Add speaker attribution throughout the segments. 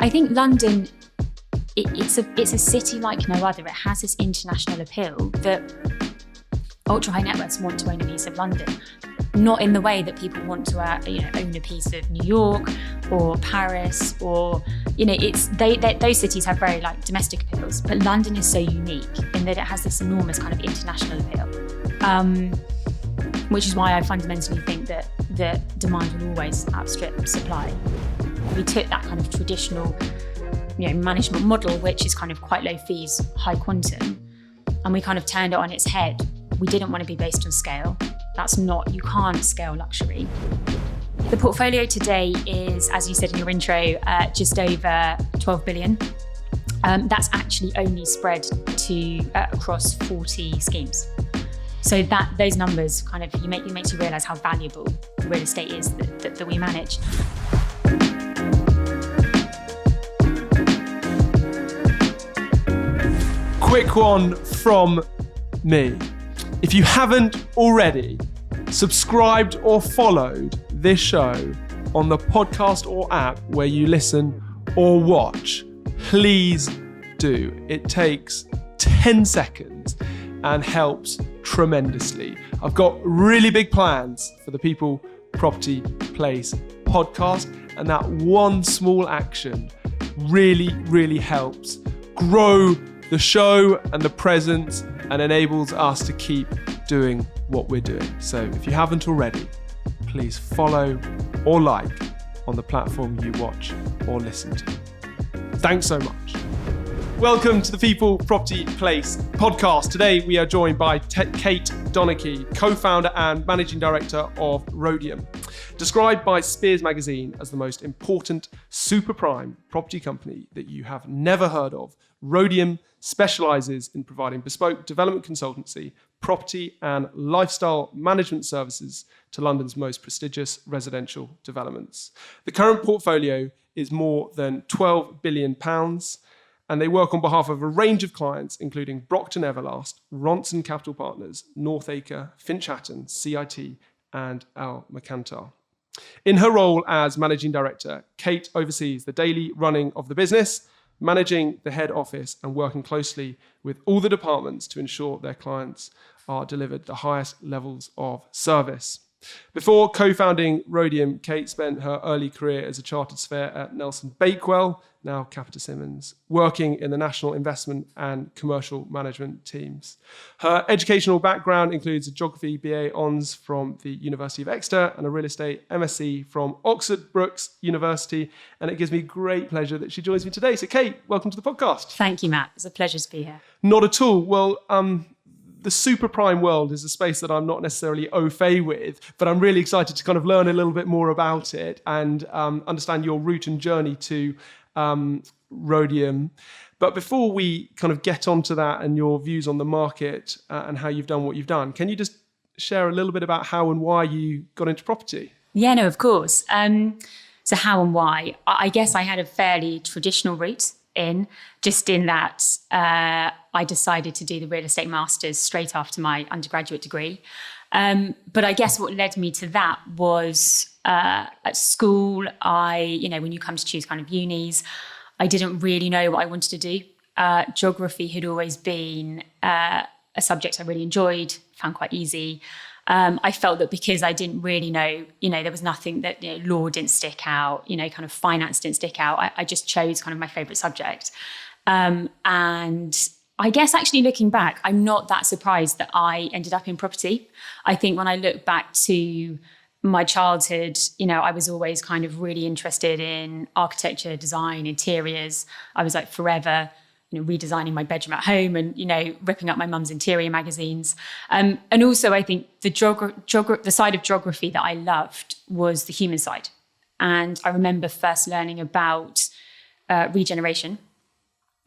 Speaker 1: I think London, it's a city like no other. It has this international appeal that ultra high net worths want to own a piece of London, not in the way that people want to own a piece of New York or Paris or those cities have very like domestic appeals, but London is so unique in that it has this enormous kind of international appeal, which is why I fundamentally think that demand will always outstrip supply. We took that kind of traditional management model, which is kind of quite low fees, high quantum, and we kind of turned it on its head. We didn't want to be based on scale. You can't scale luxury. The portfolio today is, as you said in your intro, just over 12 billion. That's actually only spread to across 40 schemes. So those numbers kind of makes you realise how valuable the real estate is that we manage.
Speaker 2: Quick one from me. If you haven't already subscribed or followed this show on the podcast or app where you listen or watch, please do. It takes 10 seconds and helps tremendously. I've got really big plans for the People, Property, Place podcast, and that one small action really, really helps grow the show and the presence and enables us to keep doing what we're doing. So if you haven't already, please follow or like on the platform you watch or listen to. Thanks so much. Welcome to the People, Property, Place podcast. Today we are joined by Kate Donneky, co-founder and managing director of Rhodium. Described by Spears Magazine as the most important super prime property company that you have never heard of, Rhodium specialises in providing bespoke development consultancy, property and lifestyle management services to London's most prestigious residential developments. The current portfolio is more than £12 billion, and they work on behalf of a range of clients, including Brockton Everlast, Ronson Capital Partners, Northacre, Finchatton, CIT, and Almacantar. In her role as managing director, Kate oversees the daily running of the business, managing the head office and working closely with all the departments to ensure their clients are delivered the highest levels of service. Before co-founding Rhodium, Kate spent her early career as a Chartered Surveyor at Nelson Bakewell, now Capita Symonds, working in the national investment and commercial management teams. Her educational background includes a geography BA Hons from the University of Exeter and a Real Estate MSc from Oxford Brookes University, and it gives me great pleasure that she joins me today. So Kate, welcome to the podcast.
Speaker 1: Thank you, Matt. It's a pleasure to be here.
Speaker 2: Not at all. Well, the super prime world is a space that I'm not necessarily au fait with, but I'm really excited to kind of learn a little bit more about it and understand your route and journey to Rhodium. But before we kind of get onto that and your views on the market and how you've done what you've done, can you just share a little bit about how and why you got into property?
Speaker 1: Yeah, no, of course. So how and why? I guess I had a fairly traditional route in that I decided to do the real estate masters straight after my undergraduate degree. But I guess what led me to that was at school, when you come to choose kind of unis, I didn't really know what I wanted to do. Geography had always been a subject I really enjoyed, found quite easy. I felt that because I didn't really know, there was nothing that, law didn't stick out, kind of finance didn't stick out. I just chose kind of my favourite subject. And I guess actually looking back, I'm not that surprised that I ended up in property. I think when I look back to my childhood, I was always kind of really interested in architecture, design, interiors. I was like forever redesigning my bedroom at home and, ripping up my mum's interior magazines. And also I think the side of geography that I loved was the human side. And I remember first learning about regeneration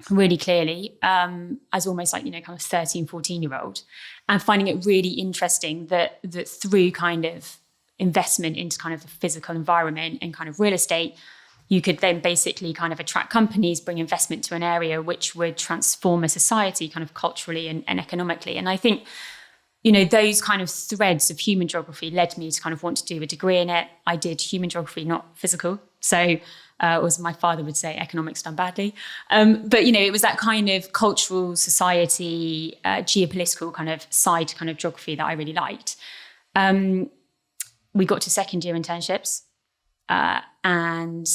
Speaker 1: really clearly as almost like, kind of 13, 14-year-old, and finding it really interesting that through kind of investment into kind of the physical environment and kind of real estate, you could then basically kind of attract companies, bring investment to an area which would transform a society kind of culturally and economically. And I think, those kind of threads of human geography led me to kind of want to do a degree in it. I did human geography, not physical. So or as my father would say, economics done badly. But, it was that kind of cultural, society, geopolitical kind of side kind of geography that I really liked. We got to second year internships, and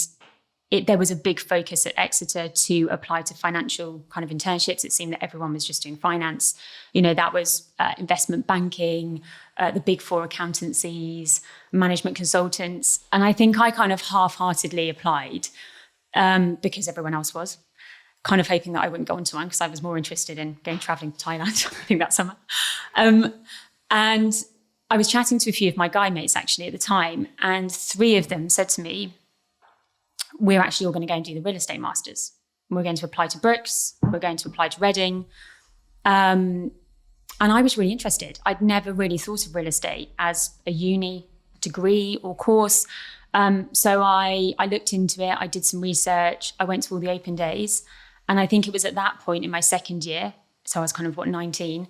Speaker 1: there was a big focus at Exeter to apply to financial kind of internships. It seemed that everyone was just doing finance. That was investment banking, the big four accountancies, management consultants. And I think I kind of half-heartedly applied because everyone else was, kind of hoping that I wouldn't go onto one because I was more interested in going travelling to Thailand, I think that summer. And I was chatting to a few of my guy mates actually at the time, and 3 of them said to me, we're actually all going to go and do the real estate masters. We're going to apply to Brookes. We're going to apply to Reading. And I was really interested. I'd never really thought of real estate as a uni degree or course. So I looked into it. I did some research. I went to all the open days. And I think it was at that point in my second year, so I was kind of, 19,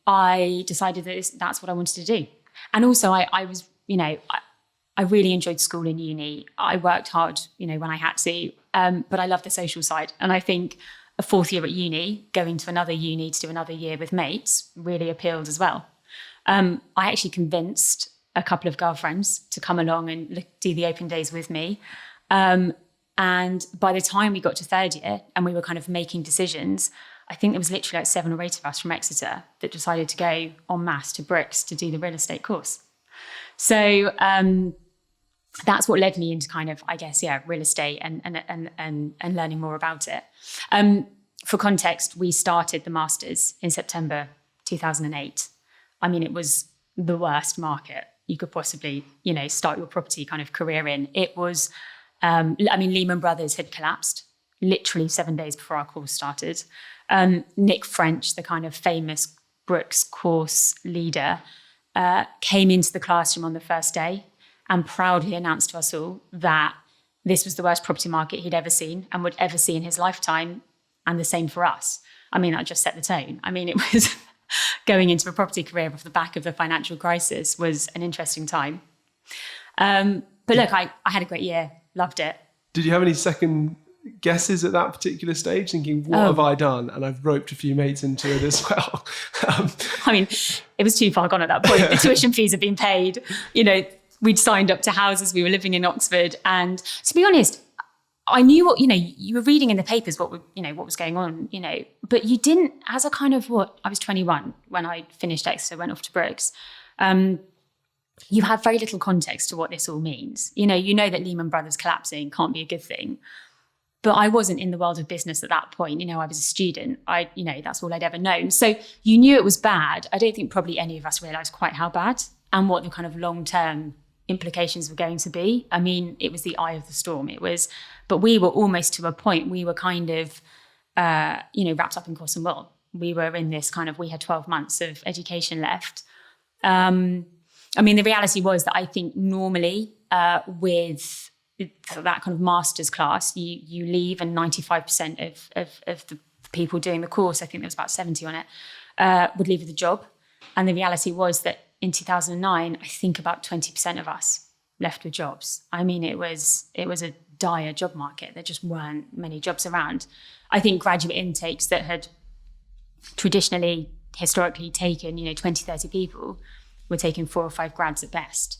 Speaker 1: I decided that that's what I wanted to do. And also I was, I really enjoyed school and uni. I worked hard, when I had to, but I loved the social side. And I think a 4th year at uni, going to another uni to do another year with mates really appealed as well. I actually convinced a couple of girlfriends to come along and do the open days with me. And by the time we got to 3rd year and we were kind of making decisions, I think there was literally like 7 or 8 of us from Exeter that decided to go en masse to Brookes to do the real estate course. So that's what led me into kind of, I guess, real estate and learning more about it. For context, we started the masters in September 2008. I mean, it was the worst market you could possibly, start your property kind of career in. It was, Lehman Brothers had collapsed literally 7 days before our course started. Nick French, the kind of famous Brookes course leader, came into the classroom on the first day and proudly announced to us all that this was the worst property market he'd ever seen and would ever see in his lifetime, and the same for us. I mean, that just set the tone. I mean, it was going into a property career off the back of the financial crisis was an interesting time. But look, I had a great year, loved it.
Speaker 2: Did you have any second guesses at that particular stage, thinking, what have I done? And I've roped a few mates into it as well.
Speaker 1: I mean, it was too far gone at that point. The tuition fees had been paid. We'd signed up to houses. We were living in Oxford. And to be honest, I knew what, you were reading in the papers what was going on, but you didn't, as a kind of I was 21 when I finished Exeter, went off to Brookes. You have very little context to what this all means. You know that Lehman Brothers collapsing can't be a good thing. But I wasn't in the world of business at that point. I was a student. That's all I'd ever known. So you knew it was bad. I don't think probably any of us realised quite how bad and what the kind of long-term implications were going to be. I mean, it was the eye of the storm. But we were almost to a point, we were kind of, wrapped up in cotton wool. We were in this kind of, we had 12 months of education left. The reality was that I think normally with that kind of master's class, you leave and 95% of the people doing the course, I think there was about 70 on it, would leave with a job. And the reality was that in 2009, I think about 20% of us left with jobs. I mean, it was a dire job market. There just weren't many jobs around. I think graduate intakes that had traditionally, historically taken, 20, 30 people were taking 4 or 5 grads at best.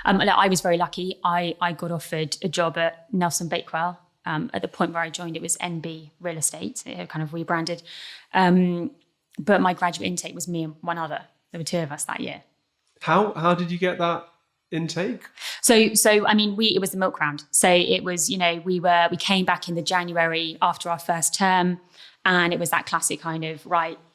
Speaker 1: I was very lucky. I got offered a job at Nelson Bakewell. At the point where I joined, it was NB Real Estate. It had kind of rebranded. But my graduate intake was me and one other. There were 2 of us that year.
Speaker 2: How did you get that intake?
Speaker 1: So it was the milk round. So it was, we came back in the January after our first term, and it was that classic kind of,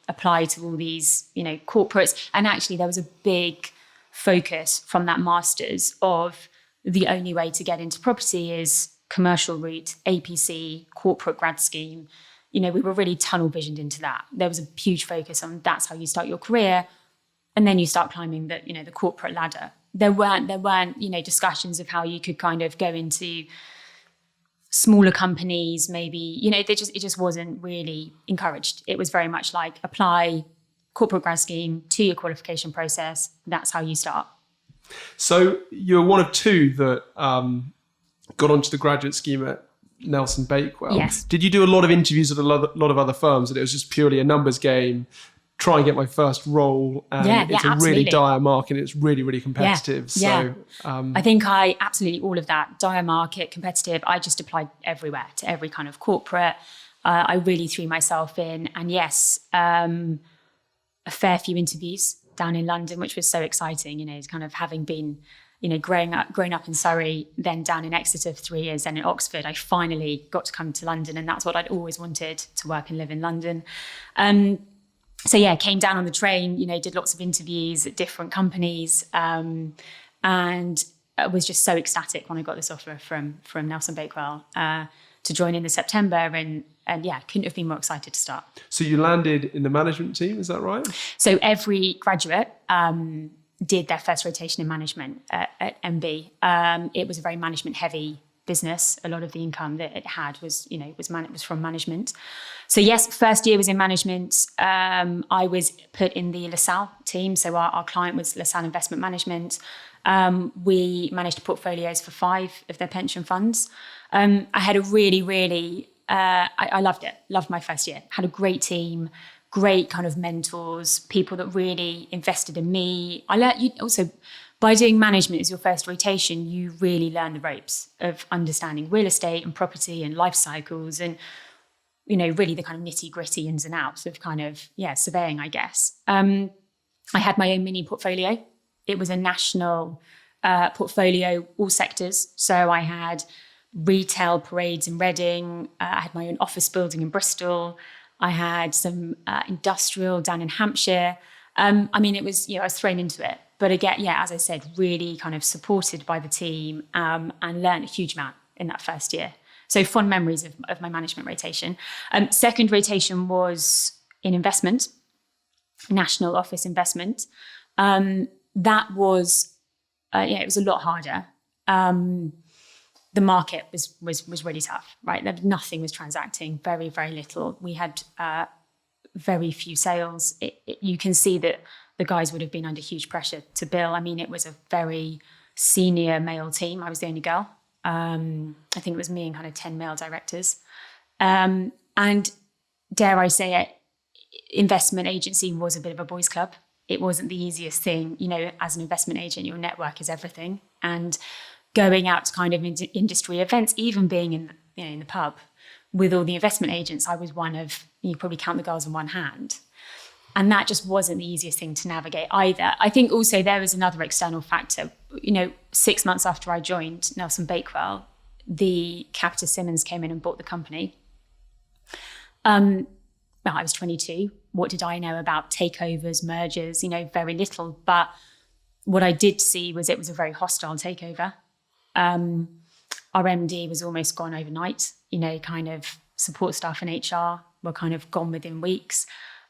Speaker 1: apply to all these, corporates. And actually there was a big focus from that master's of the only way to get into property is commercial route, APC, corporate grad scheme. We were really tunnel visioned into that. There was a huge focus on that's how you start your career. And then you start climbing the corporate ladder. There weren't, discussions of how you could kind of go into smaller companies, maybe, it just wasn't really encouraged. It was very much like apply, corporate grad scheme, 2-year qualification process. That's how you start.
Speaker 2: So you're one of 2 that got onto the graduate scheme at Nelson Bakewell.
Speaker 1: Yes.
Speaker 2: Did you do a lot of interviews at a lot of other firms, and it was just purely a numbers game, try and get my first role? And it's a really dire market. It's really, really competitive. So
Speaker 1: I think all of that, dire market, competitive, I just applied everywhere, to every kind of corporate. I really threw myself in. And yes, a fair few interviews down in London, which was so exciting, kind of having been, growing up in Surrey, then down in Exeter for 3 years, then in Oxford, I finally got to come to London, and that's what I'd always wanted, to work and live in London. So yeah, came down on the train, did lots of interviews at different companies, and I was just so ecstatic when I got this offer from Nelson Bakewell to join in September, and yeah, couldn't have been more excited to start.
Speaker 2: So you landed in the management team, is that right?
Speaker 1: So every graduate did their first rotation in management at MB. It was a very management-heavy business. A lot of the income that it had was from management. So yes, first year was in management. I was put in the LaSalle team. So our client was LaSalle Investment Management. We managed portfolios for 5 of their pension funds. I had a really, really, I loved it. Loved my first year. Had a great team, great kind of mentors, people that really invested in me. I learned also, by doing management as your first rotation, you really learn the ropes of understanding real estate and property and life cycles and, really the kind of nitty gritty ins and outs of kind of, surveying, I guess. I had my own mini portfolio. It was a national portfolio, all sectors. So I had retail parades in Reading. I had my own office building in Bristol. I had some industrial down in Hampshire. It was, I was thrown into it. But again, as I said, really kind of supported by the team and learned a huge amount in that first year. So fond memories of my management rotation. Second rotation was in investment, national office investment. That was, it was a lot harder. The market was really tough, right? Nothing was transacting, very, very little. We had very few sales. You can see that the guys would have been under huge pressure to bill. It was a very senior male team. I was the only girl. I think it was me and kind of 10 male directors. And dare I say it, investment agency was a bit of a boys' club. It wasn't the easiest thing. As an investment agent, your network is everything. And going out to kind of industry events, even being in the pub with all the investment agents, I was one of, you probably count the girls on one hand. And that just wasn't the easiest thing to navigate either. I think also there was another external factor. 6 months after I joined Nelson Bakewell, the Capita Symonds came in and bought the company. I was 22. What did I know about takeovers, mergers? Very little. But what I did see was it was a very hostile takeover. Our MD was almost gone overnight. Kind of support staff and HR were kind of gone within weeks.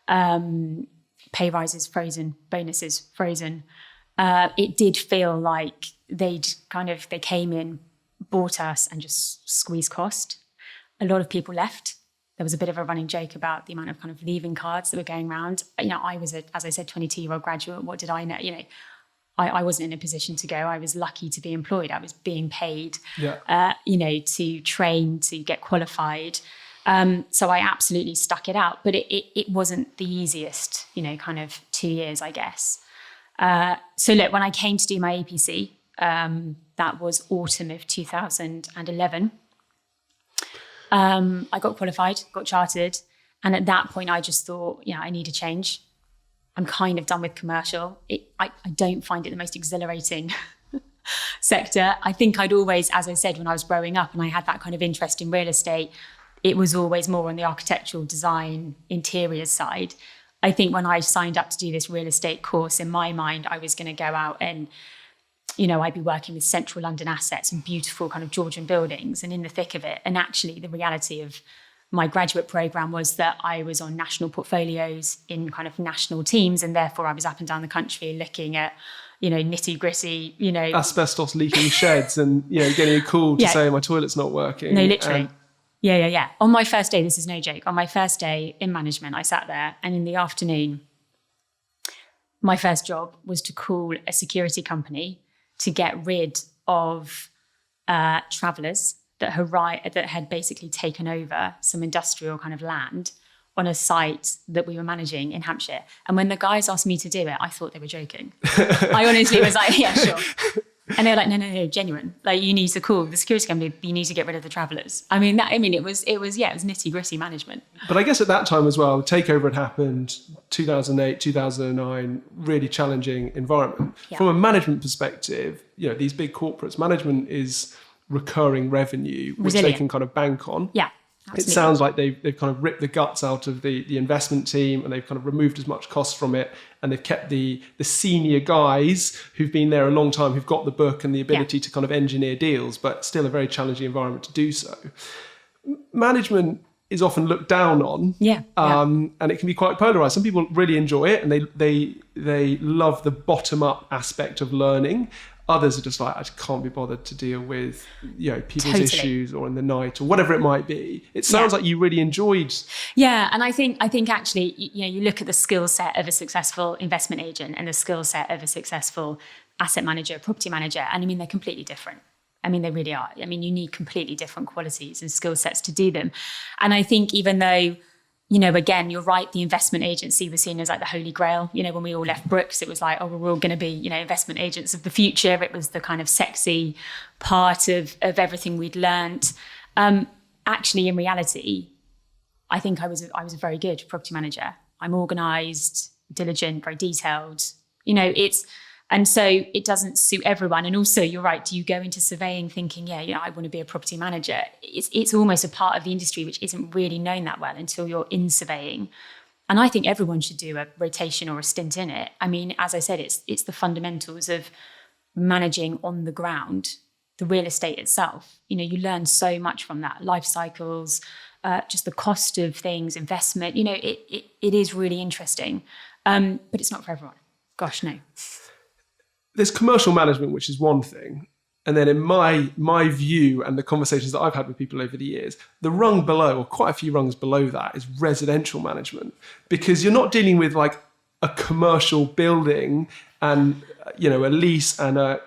Speaker 1: Pay rises frozen, bonuses frozen. It did feel like they came in, bought us and just squeezed cost. A lot of people left. There was a bit of a running joke about the amount of kind of leaving cards that were going around. I was as I said, 22-year-old graduate. What did I know? I wasn't in a position to go. I was lucky to be employed. I was being paid, to train, to get qualified. So I absolutely stuck it out, but it wasn't the easiest, kind of 2 years, I guess. So look, when I came to do my APC, that was autumn of 2011. I got qualified, got chartered. And at that point, I just thought, I need a change. I'm kind of done with commercial. I don't find it the most exhilarating sector. I think I'd always, as I said, when I was growing up and I had that kind of interest in real estate, it was always more on the architectural design, interiors side. I think when I signed up to do this real estate course, in my mind, I was going to go out and, I'd be working with central London assets and beautiful kind of Georgian buildings and in the thick of it. And actually the reality of my graduate program was that I was on national portfolios in kind of national teams, and therefore I was up and down the country looking at, nitty gritty,
Speaker 2: asbestos leaking sheds and, getting a call to say my toilet's not working.
Speaker 1: No, literally. Yeah. On my first day, this is no joke. On my first day in management, I sat there and in the afternoon, my first job was to call a security company to get rid of travellers that had basically taken over some industrial kind of land on a site that we were managing in Hampshire. And when the guys asked me to do it, I thought they were joking. I honestly was like, yeah, sure. And they were like, no, genuine. Like, you need to call the security company. You need to get rid of the travellers. It was nitty gritty management.
Speaker 2: But I guess at that time as well, takeover had happened, 2008, 2009, really challenging environment. Yeah. From a management perspective, these big corporates, management is recurring revenue, which they can kind of bank on.
Speaker 1: Yeah. Absolutely.
Speaker 2: It sounds like they've kind of ripped the guts out of the investment team, and they've kind of removed as much cost from it, and they've kept the senior guys who've been there a long time, who've got the book and the ability to kind of engineer deals, but still a very challenging environment to do so. Management is often looked down on, and it can be quite polarized. Some people really enjoy it, and they love the bottom up aspect of learning. Others are just like, I just can't be bothered to deal with, people's issues or in the night or whatever it might be. It sounds like you really enjoyed.
Speaker 1: Yeah, and I think actually, you look at the skill set of a successful investment agent and the skill set of a successful asset manager, property manager, and they're completely different. They really are. You need completely different qualities and skill sets to do them. And I think even though, again, you're right, the investment agency was seen as like the holy grail. When we all left Brookes, it was like, we're all going to be, investment agents of the future. It was the kind of sexy part of everything we'd learnt. Actually, in reality, I think I was a very good property manager. I'm organised, diligent, very detailed. And so it doesn't suit everyone. And also, you're right, do you go into surveying thinking, I want to be a property manager? It's almost a part of the industry which isn't really known that well until you're in surveying. And I think everyone should do a rotation or a stint in it. As I said, it's the fundamentals of managing on the ground, the real estate itself. You learn so much from that, life cycles, just the cost of things, investment. It is really interesting, but it's not for everyone. Gosh, no.
Speaker 2: There's commercial management, which is one thing. And then in my view and the conversations that I've had with people over the years, the rung below, or quite a few rungs below that, is residential management. Because you're not dealing with like a commercial building and, a lease and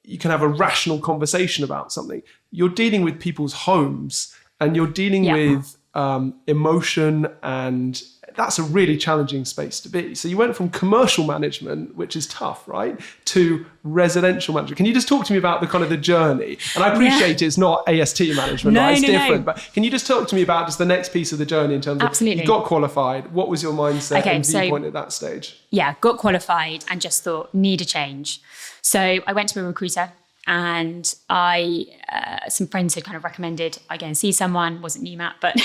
Speaker 2: you can have a rational conversation about something. You're dealing with people's homes and you're dealing with emotion, and that's a really challenging space to be. So you went from commercial management, which is tough, right, to residential management. Can you just talk to me about the kind of the journey? And I appreciate it's not AST management, right? It's different. But can you just talk to me about just the next piece of the journey in terms of you got qualified? What was your mindset and viewpoint at that stage? Yeah,
Speaker 1: got qualified and just thought, need a change. So I went to a recruiter, and some friends had kind of recommended I go and see someone, wasn't UMAT, but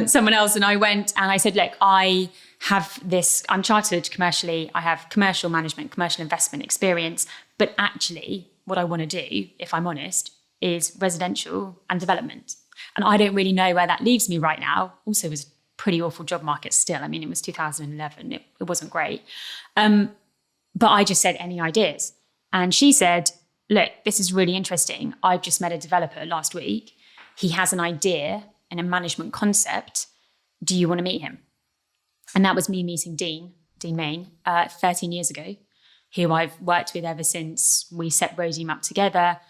Speaker 1: someone else. And I went and I said, look, I have this, I'm chartered commercially, I have commercial management, commercial investment experience, but actually what I want to do, if I'm honest, is residential and development. And I don't really know where that leaves me right now. Also, it was a pretty awful job market still. It was 2011, it wasn't great. But I just said, any ideas? And she said, look, this is really interesting. I've just met a developer last week. He has an idea and a management concept. Do you want to meet him? And that was me meeting Dean Main, 13 years ago, who I've worked with ever since we set Rhodium up together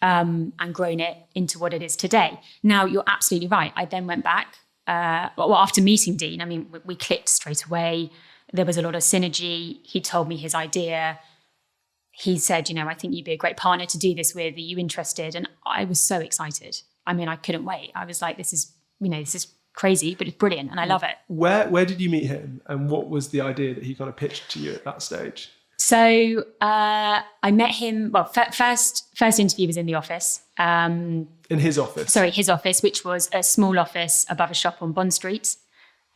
Speaker 1: and grown it into what it is today. Now, you're absolutely right. I then went back. After meeting Dean, we clicked straight away. There was a lot of synergy. He told me his idea. He said, I think you'd be a great partner to do this with. Are you interested? And I was so excited. I couldn't wait. I was like, this is crazy, but it's brilliant and I love it.
Speaker 2: Where did you meet him? And what was the idea that he kind of pitched to you at that stage?
Speaker 1: So I met him, first interview was in the office.
Speaker 2: In his office? Sorry,
Speaker 1: his office, which was a small office above a shop on Bond Street.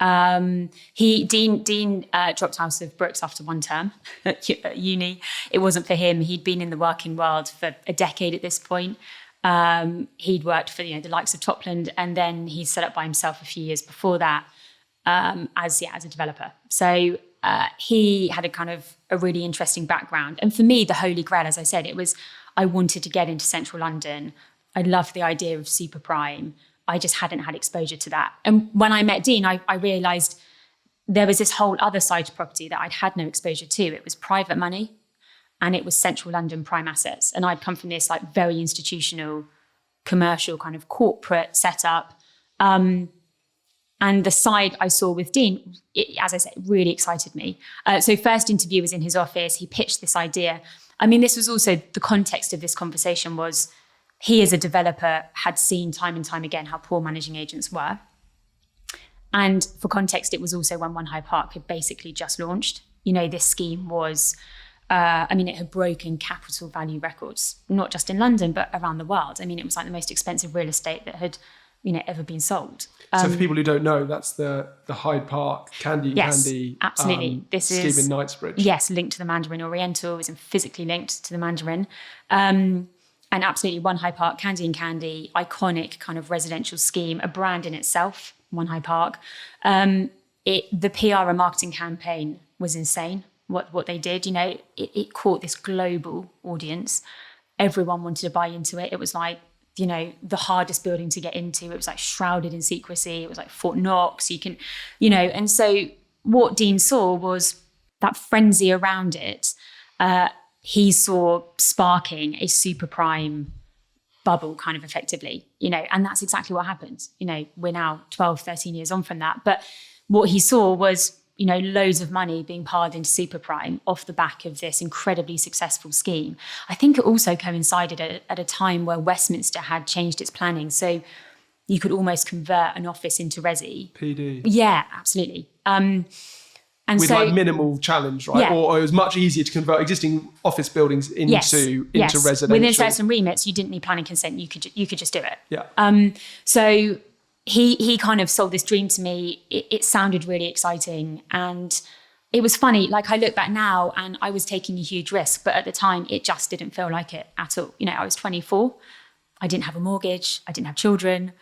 Speaker 1: Dean dropped out of Brookes after one term at uni. It wasn't for him. He'd been in the working world for a decade at this point. He'd worked for the likes of Topland, and then he set up by himself a few years before that as a developer. So he had a really interesting background. And for me, the holy grail, as I said, I wanted to get into central London. I loved the idea of super prime. I just hadn't had exposure to that. And when I met Dean, I realised there was this whole other side to property that I'd had no exposure to. It was private money. and it was central London prime assets. And I'd come from this like very institutional, commercial kind of corporate setup. And the side I saw with Dean, as I said, really excited me. So first interview was in his office. He pitched this idea. I mean, this was also the context of this conversation was he as a developer had seen time and time again how poor managing agents were. And for context, it was also when One Hyde Park had basically just launched. You know, this scheme was, it had broken capital value records, not just in London, but around the world. I mean, it was like the most expensive real estate that had, ever been sold.
Speaker 2: So for people who don't know, that's the Hyde Park Candy
Speaker 1: absolutely. This
Speaker 2: scheme
Speaker 1: is
Speaker 2: in Knightsbridge.
Speaker 1: Yes, linked to the Mandarin Oriental, isn't physically linked to the Mandarin. And absolutely, One Hyde Park, Candy and Candy, iconic kind of residential scheme, a brand in itself, One Hyde Park. The PR and marketing campaign was insane. What they did, it caught this global audience. Everyone wanted to buy into it. It was like, the hardest building to get into. It was like shrouded in secrecy. It was like Fort Knox. And so what Dean saw was that frenzy around it. He saw sparking a super prime bubble kind of effectively, and that's exactly what happened. We're now 12, 13 years on from that. But what he saw was, loads of money being piled into super prime off the back of this incredibly successful scheme. I think it also coincided at a time where Westminster had changed its planning. So you could almost convert an office into resi.
Speaker 2: PD.
Speaker 1: Yeah, absolutely. And
Speaker 2: with
Speaker 1: so,
Speaker 2: like minimal challenge, right?
Speaker 1: Yeah.
Speaker 2: Or it was much easier to convert existing office buildings into residential.
Speaker 1: Within certain remits, you didn't need planning consent. You could just do it.
Speaker 2: Yeah.
Speaker 1: So he kind of sold this dream to me. It sounded really exciting, and it was funny. Like I look back now, and I was taking a huge risk, but at the time, it just didn't feel like it at all. I was 24. I didn't have a mortgage. I didn't have children.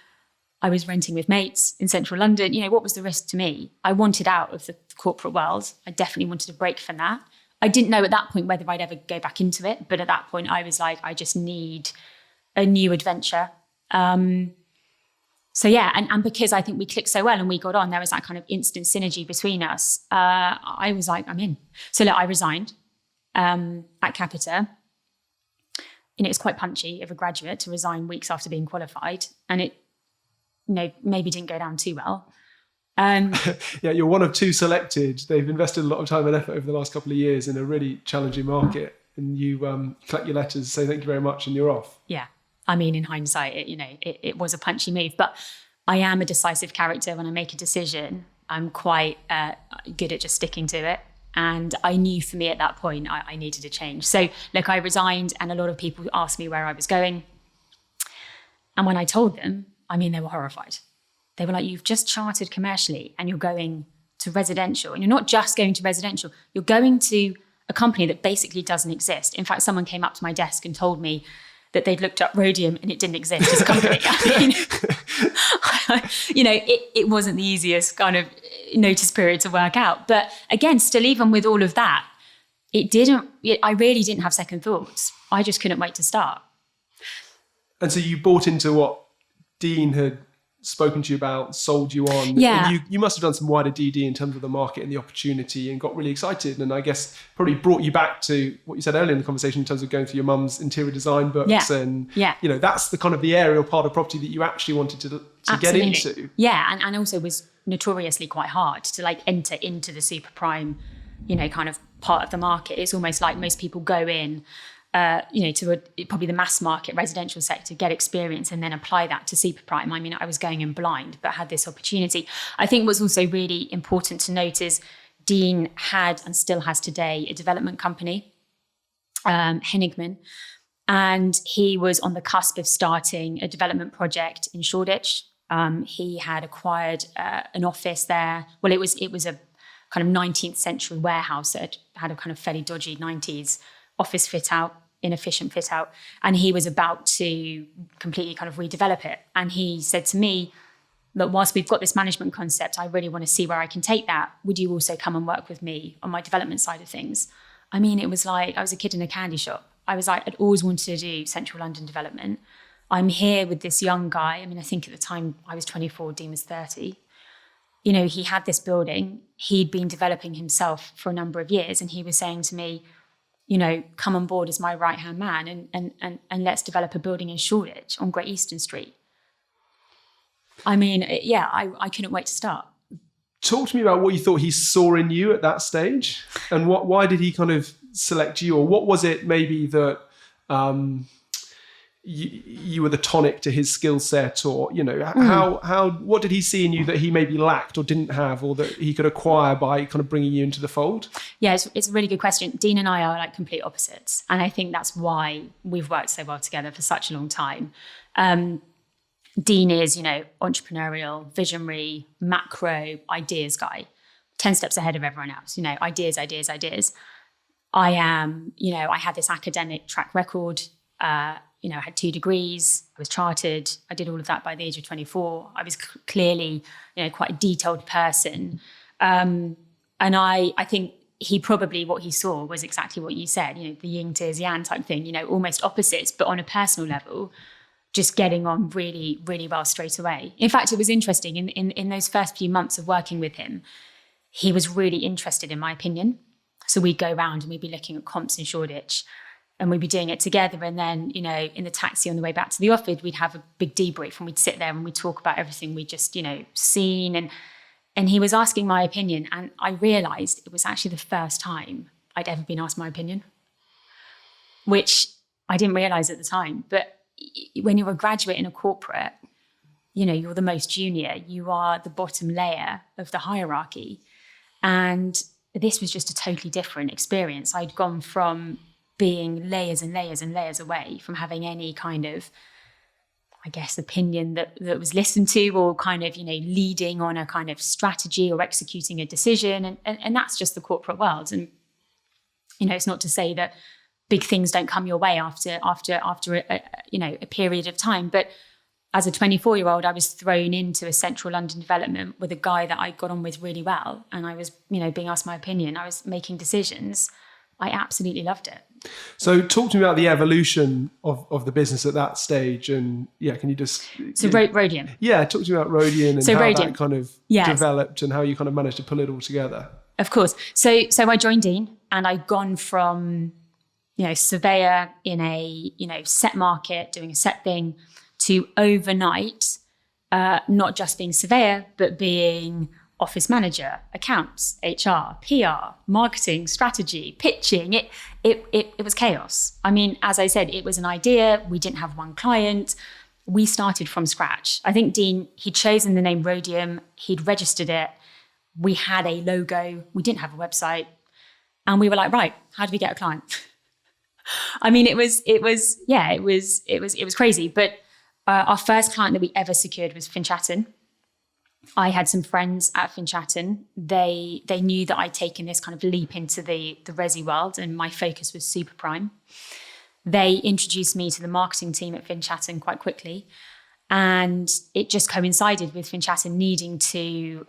Speaker 1: I was renting with mates in central London. What was the risk to me? I wanted out of the corporate world. I definitely wanted a break from that. I didn't know at that point whether I'd ever go back into it. But at that point, I was like, I just need a new adventure. So yeah, and because I think we clicked so well and we got on, there was that kind of instant synergy between us. I was like, I'm in. So look, I resigned at Capita. It's quite punchy of a graduate to resign weeks after being qualified. And it, maybe didn't go down too well.
Speaker 2: Yeah, you're one of two selected. They've invested a lot of time and effort over the last couple of years in a really challenging market. And you collect your letters, say thank you very much, and you're off.
Speaker 1: Yeah. I mean, in hindsight, it was a punchy move, but I am a decisive character. When I make a decision, I'm quite good at just sticking to it. And I knew for me at that point, I needed a change. So look, I resigned, and a lot of people asked me where I was going. And when I told them, they were horrified. They were like, you've just chartered commercially and you're going to residential. And you're not just going to residential, you're going to a company that basically doesn't exist. In fact, someone came up to my desk and told me that they'd looked up Rhodium and it didn't exist as a company. It wasn't the easiest kind of notice period to work out. But again, still, even with all of that, I really didn't have second thoughts. I just couldn't wait to start.
Speaker 2: And so you bought into what Dean had spoken to you about, sold you on.
Speaker 1: Yeah.
Speaker 2: And you must have done some wider DD in terms of the market and the opportunity and got really excited. And I guess probably brought you back to what you said earlier in the conversation in terms of going through your mum's interior design books.
Speaker 1: Yeah.
Speaker 2: And,
Speaker 1: yeah.
Speaker 2: That's the kind of the aerial part of property that you actually wanted to get into.
Speaker 1: Yeah. And also was notoriously quite hard to like enter into the super prime, kind of part of the market. It's almost like most people go in, to probably the mass market residential sector, get experience and then apply that to super prime. I was going in blind, but had this opportunity. I think what's also really important to note is Dean had and still has today a development company, Henigman, and he was on the cusp of starting a development project in Shoreditch. He had acquired an office there. Well, it was a kind of 19th century warehouse that had a kind of fairly dodgy 90s office fit out, inefficient fit out. And he was about to completely kind of redevelop it. And he said to me, look, whilst we've got this management concept, I really want to see where I can take that. Would you also come and work with me on my development side of things? It was like I was a kid in a candy shop. I was like, I'd always wanted to do central London development. I'm here with this young guy. I think at the time I was 24, Dean was 30. He had this building. He'd been developing himself for a number of years. And he was saying to me, come on board as my right-hand man and let's develop a building in Shoreditch on Great Eastern Street. I mean, I couldn't wait to start.
Speaker 2: Talk to me about what you thought he saw in you at that stage, and why did he kind of select you, or what was it maybe that you were the tonic to his skill set, or how what did he see in you that he maybe lacked or didn't have, or that he could acquire by kind of bringing you into the fold?
Speaker 1: Yeah, it's a really good question. Dean and I are like complete opposites, and I think that's why we've worked so well together for such a long time. Dean is, entrepreneurial, visionary, macro ideas guy, 10 steps ahead of everyone else, ideas. I am, I had this academic track record, I had 2 degrees, I was chartered, I did all of that by the age of 24. I was clearly, quite a detailed person. And I think what he saw was exactly what you said, the yin to his yang type thing, almost opposites, but on a personal level, just getting on really, really well straight away. In fact, it was interesting. In those first few months of working with him, he was really interested in my opinion. So we'd go around and we'd be looking at comps in Shoreditch and we'd be doing it together. And then, in the taxi on the way back to the office, we'd have a big debrief and we'd sit there and we'd talk about everything we'd just, seen. And he was asking my opinion. And I realised it was actually the first time I'd ever been asked my opinion, which I didn't realise at the time. But when you're a graduate in a corporate, you're the most junior, you are the bottom layer of the hierarchy. And this was just a totally different experience. I'd gone from being layers and layers and layers away from having any kind of, opinion that was listened to, or kind of, leading on a kind of strategy or executing a decision. And that's just the corporate world. And, it's not to say that big things don't come your way after a period of time. But as a 24-year-old, I was thrown into a central London development with a guy that I got on with really well. And I was, being asked my opinion. I was making decisions. I absolutely loved it.
Speaker 2: So talk to me about the evolution of the business at that stage. And can you just...
Speaker 1: So Rhodium.
Speaker 2: Yeah, talk to me about Rhodium and how
Speaker 1: Rhodium,
Speaker 2: that kind of developed and how you kind of managed to pull it all together.
Speaker 1: Of course. So I joined Dean and I'd gone from... surveyor in a, set market, doing a set thing, to overnight, not just being surveyor, but being office manager, accounts, HR, PR, marketing, strategy, pitching. It was chaos. I mean, as I said, it was an idea. We didn't have one client. We started from scratch. I think Dean, he'd chosen the name Rhodium. He'd registered it. We had a logo. We didn't have a website. And we were like, right, how do we get a client? I mean, it was crazy. But our first client that we ever secured was Finchatton. I had some friends at Finchatton. They knew that I'd taken this kind of leap into the resi world, and my focus was super prime. They introduced me to the marketing team at Finchatton quite quickly, and it just coincided with Finchatton needing to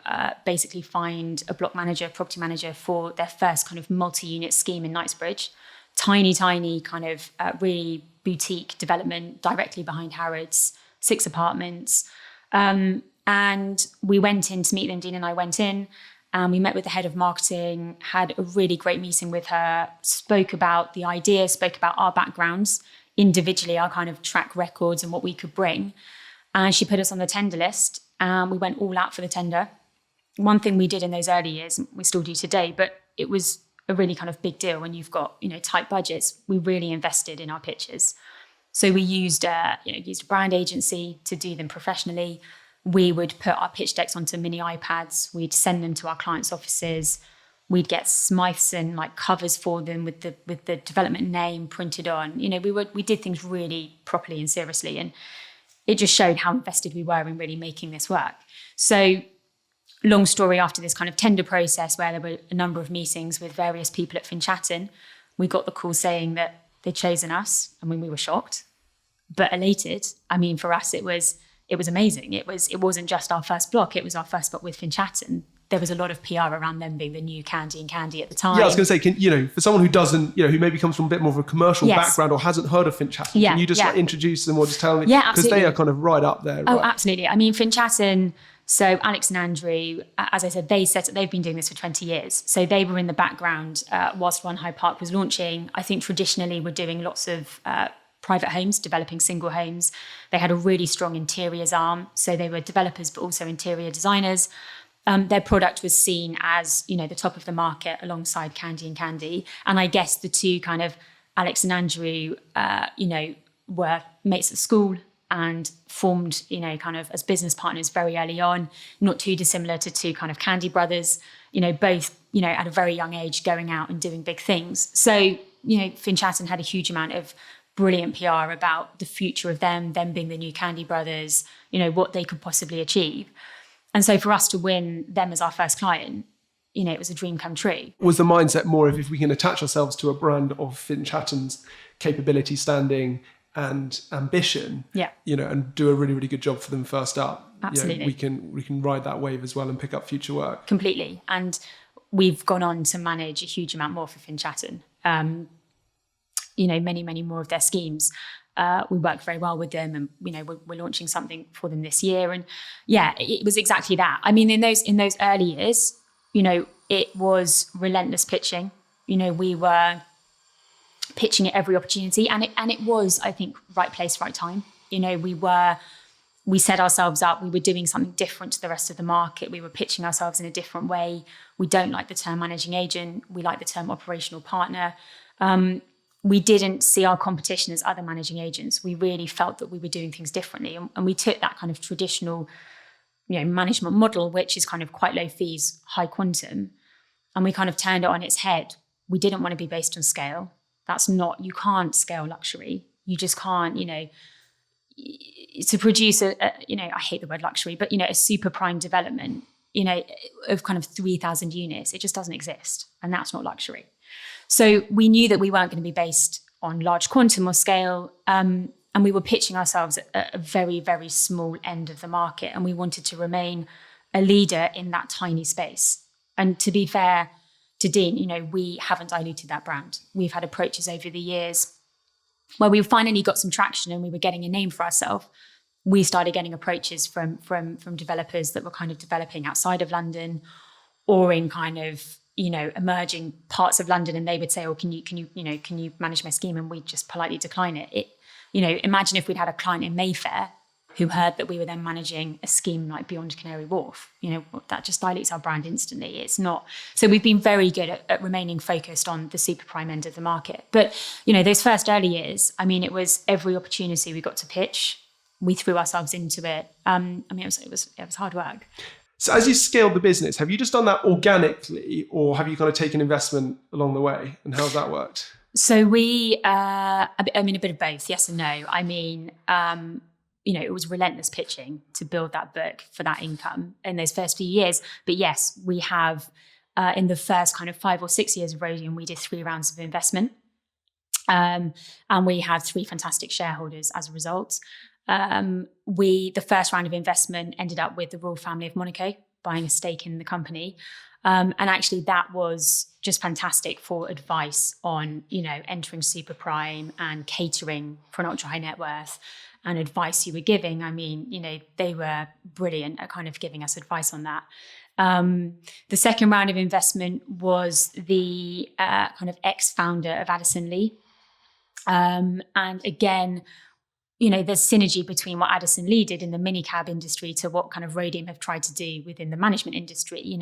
Speaker 1: basically find a block manager, property manager for their first kind of multi-unit scheme in Knightsbridge. Tiny kind of really boutique development directly behind Harrods, 6 apartments. And we went in to meet them. Dean and I went in and we met with the head of marketing, had a really great meeting with her, spoke about the idea, spoke about our backgrounds, individually, our kind of track records and what we could bring. And she put us on the tender list and we went all out for the tender. One thing we did in those early years, we still do today, but it was a really kind of big deal when you've got, tight budgets. We really invested in our pitches. So we used a brand agency to do them professionally. We would put our pitch decks onto mini iPads. We'd send them to our clients' offices. We'd get Smythson like covers for them with the development name printed on. We did things really properly and seriously, and it just showed how invested we were in really making this work. So, long story, after this kind of tender process where there were a number of meetings with various people at Finchatton, we got the call saying that they'd chosen us. I mean, we were shocked, but elated. I mean, for us, it was amazing. It wasn't just our first block. It was our first block with Finchatton. There was a lot of PR around them being the new Candy and Candy at the time.
Speaker 2: Yeah, I was going to say, for someone who doesn't, who maybe comes from a bit more of a commercial background or hasn't heard of Finchatton, can you just introduce them or just tell me?
Speaker 1: Yeah, absolutely.
Speaker 2: Because they are kind of right up there.
Speaker 1: Oh,
Speaker 2: right?
Speaker 1: absolutely. I mean, Finchatton So Alex and Andrew, as I said, they've been doing this for 20 years. So they were in the background whilst One High Park was launching. I think traditionally we're doing lots of private homes, developing single homes. They had a really strong interiors arm. So they were developers, but also interior designers. Their product was seen as, the top of the market alongside Candy and Candy. And I guess the two kind of Alex and Andrew, were mates at school and formed, kind of as business partners very early on, not too dissimilar to two kind of Candy brothers, both, at a very young age going out and doing big things. So, Finchatton had a huge amount of brilliant PR about the future of them being the new Candy brothers, what they could possibly achieve. And so for us to win them as our first client, it was a dream come true.
Speaker 2: Was the mindset more of if we can attach ourselves to a brand of Finchatton's capability, standing and ambition, and do a really, really good job for them first up.
Speaker 1: Absolutely.
Speaker 2: We can ride that wave as well and pick up future work.
Speaker 1: Completely. And we've gone on to manage a huge amount more for Finchatton. Many, many more of their schemes. We work very well with them, and we're launching something for them this year. And it was exactly that. I mean, in those early years, it was relentless pitching. We were pitching at every opportunity, and it was, I think, right place, right time. We set ourselves up. We were doing something different to the rest of the market. We were pitching ourselves in a different way. We don't like the term managing agent. We like the term operational partner. We didn't see our competition as other managing agents. We really felt that we were doing things differently. And we took that kind of traditional, management model, which is kind of quite low fees, high quantum, and we kind of turned it on its head. We didn't want to be based on scale. You can't scale luxury. You just can't, to produce I hate the word luxury, but, a super prime development, of kind of 3,000 units, it just doesn't exist. And that's not luxury. So we knew that we weren't going to be based on large quantum or scale, and we were pitching ourselves at a very, very small end of the market, and we wanted to remain a leader in that tiny space. And to be fair to Dean, we haven't diluted that brand. We've had approaches over the years where we finally got some traction and we were getting a name for ourselves. We started getting approaches from developers that were kind of developing outside of London or in kind of emerging parts of London, and they would say, "Oh, can you manage my scheme?" And we just politely decline it. Imagine if we'd had a client in Mayfair who heard that we were then managing a scheme like beyond Canary Wharf. That just dilutes our brand instantly. It's not. So we've been very good at remaining focused on the super prime end of the market. But those first early years, it was every opportunity we got to pitch, we threw ourselves into it. It was hard work.
Speaker 2: So as you scaled the business, have you just done that organically, or have you kind of taken investment along the way? And how's that worked?
Speaker 1: So we, a bit of both, yes and no. It was relentless pitching to build that book for that income in those first few years. But yes, we have, in the first kind of 5 or 6 years of Rhodium, we did 3 rounds of investment. And we had 3 fantastic shareholders as a result. The first round of investment ended up with the royal family of Monaco buying a stake in the company. And actually that was just fantastic for advice on, entering super prime and catering for an ultra high net worth and advice you were giving. They were brilliant at kind of giving us advice on that. The second round of investment was the kind of ex-founder of Addison Lee. And again, there's synergy between what Addison Lee did in the minicab industry to what kind of Rhodium have tried to do within the management industry.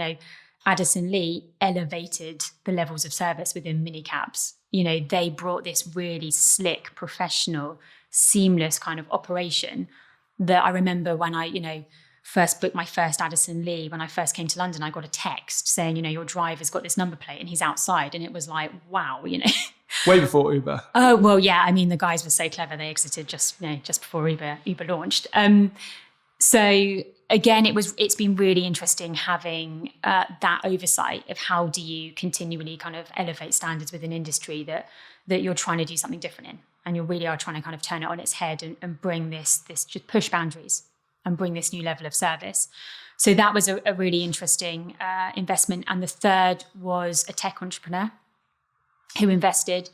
Speaker 1: Addison Lee elevated the levels of service within minicabs. They brought this really slick, professional, seamless kind of operation that I remember when I, first booked my first Addison Lee. When I first came to London, I got a text saying, your driver's got this number plate and he's outside. And it was like, wow,
Speaker 2: Way before Uber.
Speaker 1: Oh, well, yeah. The guys were so clever. They exited just before Uber launched. So again, it's been really interesting having that oversight of how do you continually kind of elevate standards within industry that you're trying to do something different in. And you really are trying to kind of turn it on its head and bring this just push boundaries and bring this new level of service. So that was a really interesting investment. And the third was a tech entrepreneur who invested.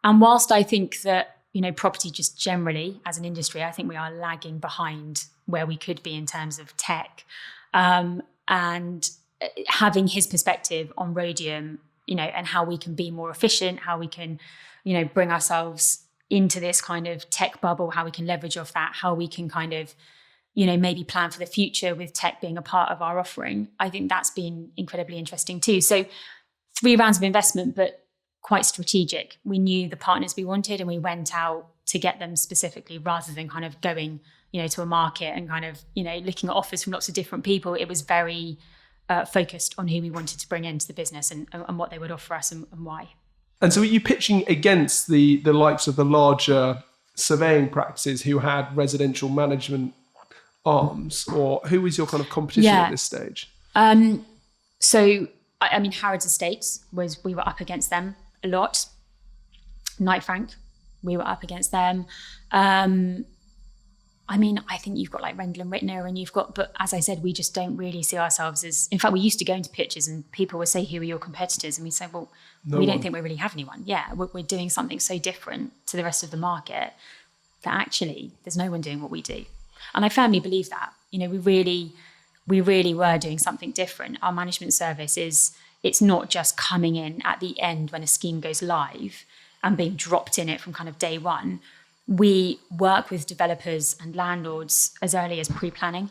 Speaker 1: And whilst I think that property just generally as an industry, I think we are lagging behind where we could be in terms of tech. And having his perspective on Rhodium, and how we can be more efficient, how we can, bring ourselves into this kind of tech bubble, how we can leverage off that, how we can kind of, maybe plan for the future with tech being a part of our offering. I think that's been incredibly interesting too. So 3 rounds of investment, but quite strategic. We knew the partners we wanted and we went out to get them specifically rather than kind of going, to a market and kind of, looking at offers from lots of different people. It was very focused on who we wanted to bring into the business and what they would offer us and why.
Speaker 2: And so were you pitching against the likes of the larger surveying practices who had residential management arms, or who was your kind of competition at this stage?
Speaker 1: So, Harrods Estates we were up against them a lot. Knight Frank, we were up against them. I think you've got like Rendell and Rittner but as I said, we just don't really see ourselves as, in fact, we used to go into pitches and people would say, who are your competitors? And we say, well, we don't think we really have anyone. Yeah, we're doing something so different to the rest of the market that actually there's no one doing what we do. And I firmly believe that, we really were doing something different. Our management service it's not just coming in at the end when a scheme goes live and being dropped in it from kind of day one. We work with developers and landlords as early as pre-planning.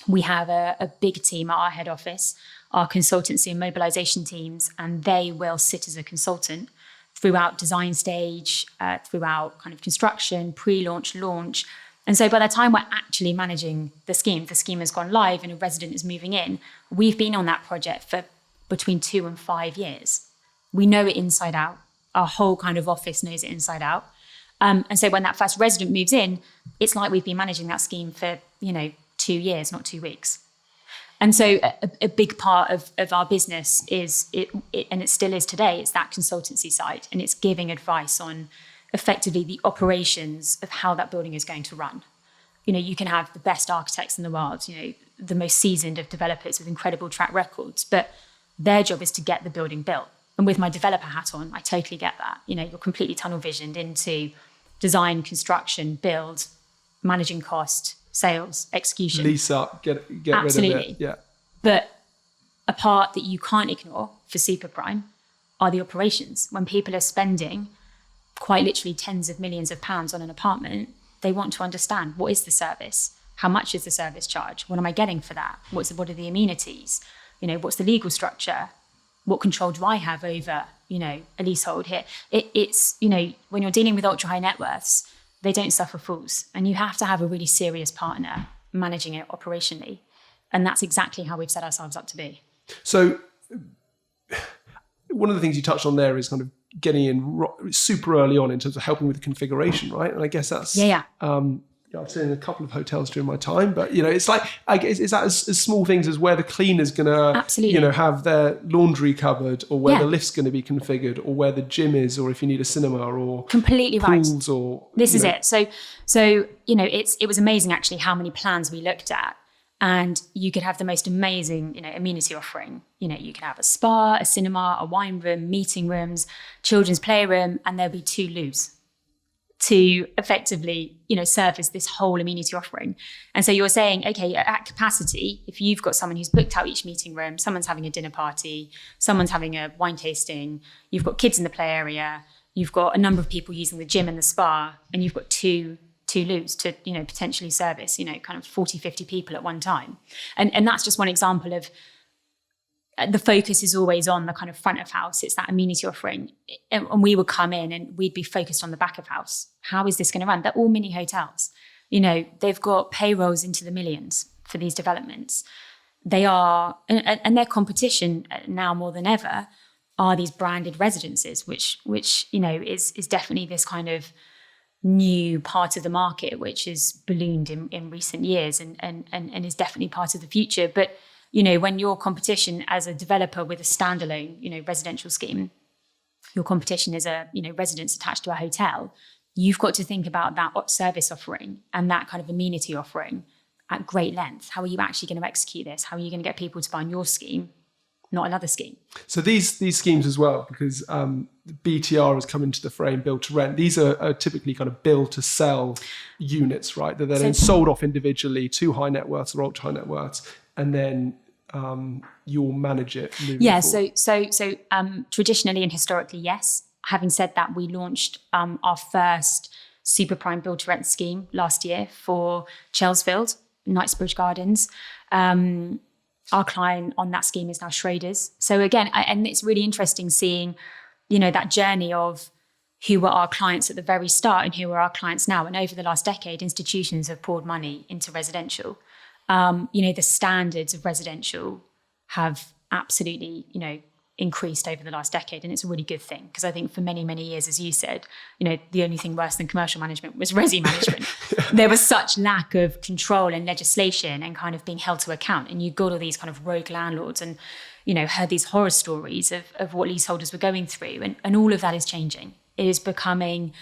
Speaker 1: We have a big team at our head office, our consultancy and mobilisation teams, and they will sit as a consultant throughout design stage, throughout kind of construction, pre-launch, launch. And so by the time we're actually managing the scheme has gone live and a resident is moving in, we've been on that project for between 2 and 5 years. We know it inside out. Our whole kind of office knows it inside out. And so when that first resident moves in, it's like we've been managing that scheme for, 2 years, not 2 weeks. And so a big part of our business is, and it still is today, it's that consultancy side. And it's giving advice on effectively the operations of how that building is going to run. You can have the best architects in the world, the most seasoned of developers with incredible track records, but their job is to get the building built. And with my developer hat on, I totally get that. You're completely tunnel visioned into design, construction, build, managing cost, sales, execution.
Speaker 2: Lease up, get
Speaker 1: Absolutely.
Speaker 2: Rid of it. Yeah.
Speaker 1: But a part that you can't ignore for super prime are the operations. When people are spending quite literally tens of millions of pounds on an apartment, they want to understand, what is the service? How much is the service charge? What am I getting for that? What are the amenities? What's the legal structure? What control do I have over, a leasehold here? It's, when you're dealing with ultra high net worths, they don't suffer fools. And you have to have a really serious partner managing it operationally. And that's exactly how we've set ourselves up to be. So
Speaker 2: one of the things you touched on there is kind of getting in super early on in terms of helping with the configuration, right? And I guess that's...
Speaker 1: Yeah.
Speaker 2: I've stayed in a couple of hotels during my time, but it's like, I guess, is that as small things as where the cleaner's going to, have their laundry covered, or where the lift's going to be configured, or where the gym is, or if you need a cinema, or
Speaker 1: completely
Speaker 2: pools,
Speaker 1: right.
Speaker 2: Or
Speaker 1: this is it. So it was amazing actually how many plans we looked at, and you could have the most amazing amenity offering. You could have a spa, a cinema, a wine room, meeting rooms, children's playroom, and there'd be 2 loos to effectively, service this whole amenity offering. And so you're saying, okay, at capacity, if you've got someone who's booked out each meeting room, someone's having a dinner party, someone's having a wine tasting, you've got kids in the play area, you've got a number of people using the gym and the spa, and you've got two loos to, potentially service, kind of 40, 50 people at one time. And that's just one example of, the focus is always on the kind of front of house. It's that amenity offering. And we would come in and we'd be focused on the back of house. How is this going to run? They're all mini hotels. They've got payrolls into the millions for these developments. They are, and their competition now more than ever are these branded residences, which is definitely this kind of new part of the market, which is ballooned in recent years and is definitely part of the future. But when your competition as a developer with a standalone, residential scheme, your competition is a, residence attached to a hotel, you've got to think about that service offering and that kind of amenity offering at great length. How are you actually going to execute this? How are you going to get people to buy on your scheme not another scheme.
Speaker 2: So these schemes as well, because BTR has come into the frame, build to rent. These are typically kind of build to sell units, right? That they're then sold off individually to high net worths or ultra high net worths, and then you'll manage it.
Speaker 1: Yeah. So traditionally and historically, yes. Having said that, we launched our first super prime build to rent scheme last year for Chelsfield, Knightsbridge Gardens. Our client on that scheme is now Schroders. So again, and it's really interesting seeing, that journey of who were our clients at the very start and who are our clients now. And over the last decade, institutions have poured money into residential. The standards of residential have absolutely, increased over the last decade. And it's a really good thing, because I think for many, many years, as you said, the only thing worse than commercial management was resi management. There was such lack of control and legislation and kind of being held to account. And you got all these kind of rogue landlords and, heard these horror stories of what leaseholders were going through. And all of that is changing. It is becoming,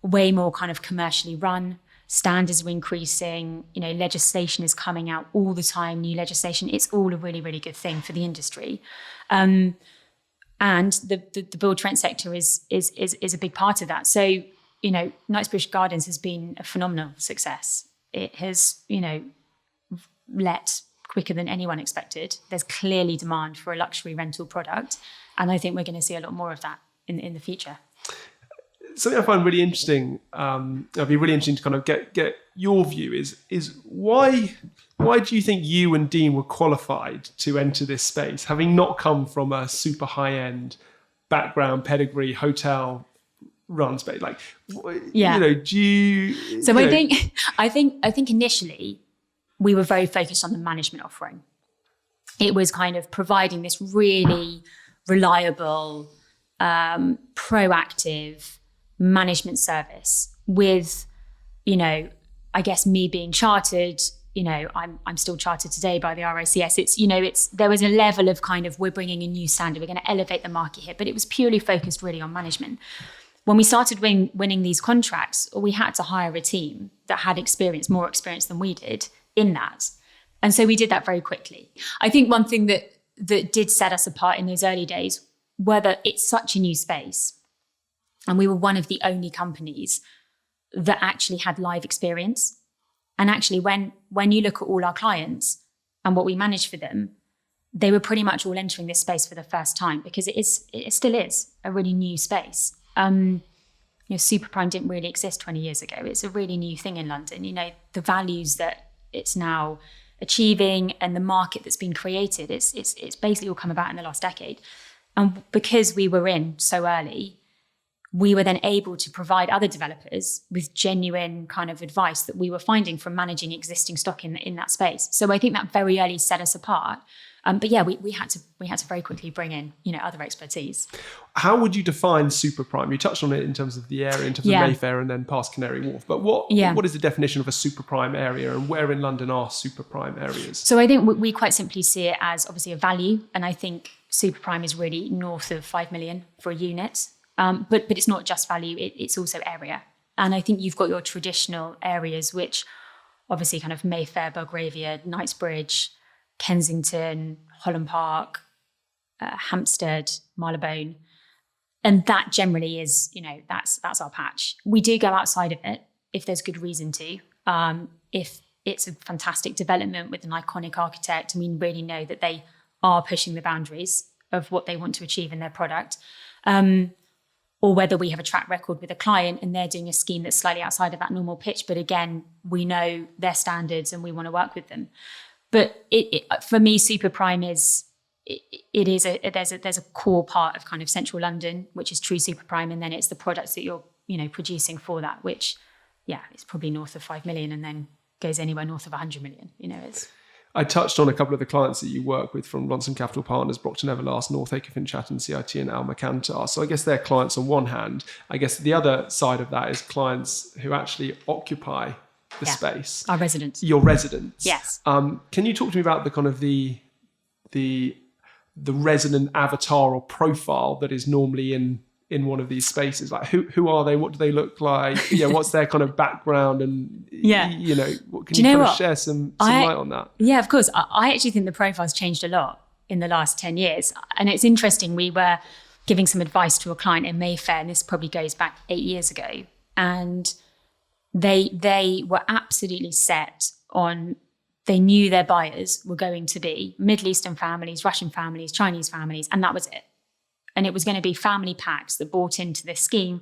Speaker 1: way more kind of commercially run. Standards are increasing, legislation is coming out all the time, new legislation. It's all a really, really good thing for the industry. And the build to rent sector is a big part of that. So, Knightsbridge Gardens has been a phenomenal success. It has, let quicker than anyone expected. There's clearly demand for a luxury rental product. And I think we're going to see a lot more of that in the future.
Speaker 2: Something I find really interesting, it'd be really interesting to kind of get your view is why do you think you and Dean were qualified to enter this space, having not come from a super high-end background, pedigree, hotel run space? Like, do you...
Speaker 1: So I think initially we were very focused on the management offering. It was kind of providing this really reliable, proactive management service with, I guess me being chartered, I'm still chartered today by the RICS. There was a level of kind of, we're bringing a new standard, we're going to elevate the market here, but it was purely focused really on management. When we started winning these contracts, we had to hire a team that had more experience than we did in that. And so we did that very quickly. I think one thing that did set us apart in those early days, whether it's such a new space, and we were one of the only companies that actually had live experience. And actually, when you look at all our clients and what we managed for them, they were pretty much all entering this space for the first time, because it still is a really new space. Super prime didn't really exist 20 years ago. It's a really new thing in London. The values that it's now achieving and the market that's been created, it's basically all come about in the last decade. And because we were in so early, we were then able to provide other developers with genuine kind of advice that we were finding from managing existing stock in that space. So I think that very early set us apart. But yeah, we had to very quickly bring in, other expertise.
Speaker 2: How would you define super prime? You touched on it in terms of the area, in terms of Mayfair and then past Canary Wharf. But what is the definition of a super prime area, and where in London are super prime areas? So
Speaker 1: I think we quite simply see it as obviously a value, and I think super prime is really north of 5 million for a unit. But it's not just value, it's also area. And I think you've got your traditional areas, which obviously kind of Mayfair, Belgravia, Knightsbridge, Kensington, Holland Park, Hampstead, Marylebone. And that generally is, that's our patch. We do go outside of it if there's good reason to. If it's a fantastic development with an iconic architect, and we really know that they are pushing the boundaries of what they want to achieve in their product. Or whether we have a track record with a client and they're doing a scheme that's slightly outside of that normal pitch, but again, we know their standards and we want to work with them. But for me, super prime there's a core part of kind of central London, which is true super prime, and then it's the products that you're producing for that, which it's probably north of 5 million and then goes anywhere north of 100 million.
Speaker 2: I touched on a couple of the clients that you work with from Ronson Capital Partners, Brockton Everlast, Northacre, Finchatton, CIT and Almacantar. So I guess they're clients on one hand. I guess the other side of that is clients who actually occupy the space.
Speaker 1: Our residents.
Speaker 2: Your residents.
Speaker 1: Yes.
Speaker 2: Can you talk to me about the kind of the resident avatar or profile that is normally in one of these spaces? Like who are they? What do they look like? What's their kind of background? And can you share some light on that?
Speaker 1: Yeah, of course. I actually think the profile's changed a lot. in the last 10 years. And it's interesting, we were giving some advice to a client in Mayfair, and this probably goes back 8 years ago. And they were absolutely set on, they knew their buyers were going to be Middle Eastern families, Russian families, Chinese families, and that was it. And it was going to be family packs that bought into this scheme.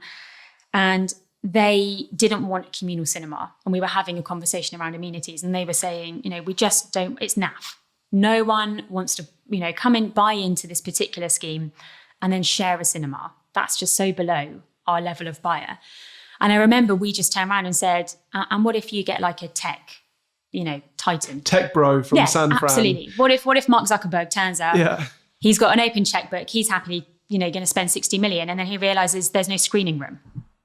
Speaker 1: And they didn't want communal cinema. And we were having a conversation around amenities, and they were saying, we just don't, it's naff. No one wants to, come in, buy into this particular scheme and then share a cinema. That's just so below our level of buyer. And I remember we just turned around and said, and what if you get like a tech, titan?
Speaker 2: Tech bro from San Fran.
Speaker 1: Absolutely. What if Mark Zuckerberg turns out he's got an open checkbook, he's happily, going to spend 60 million, and then he realizes there's no screening room.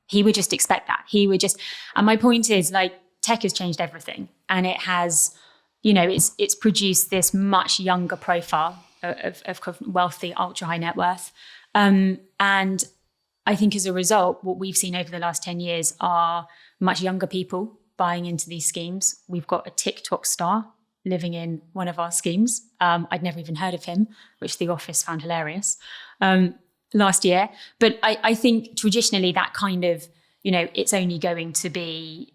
Speaker 1: He would just expect that. And my point is, like, tech has changed everything. And it has, it's produced this much younger profile of wealthy, ultra high net worth. And I think as a result, what we've seen over the last 10 years are much younger people buying into these schemes. We've got a TikTok star living in one of our schemes. I'd never even heard of him, which The Office found hilarious last year. But I think traditionally that kind of, it's only going to be,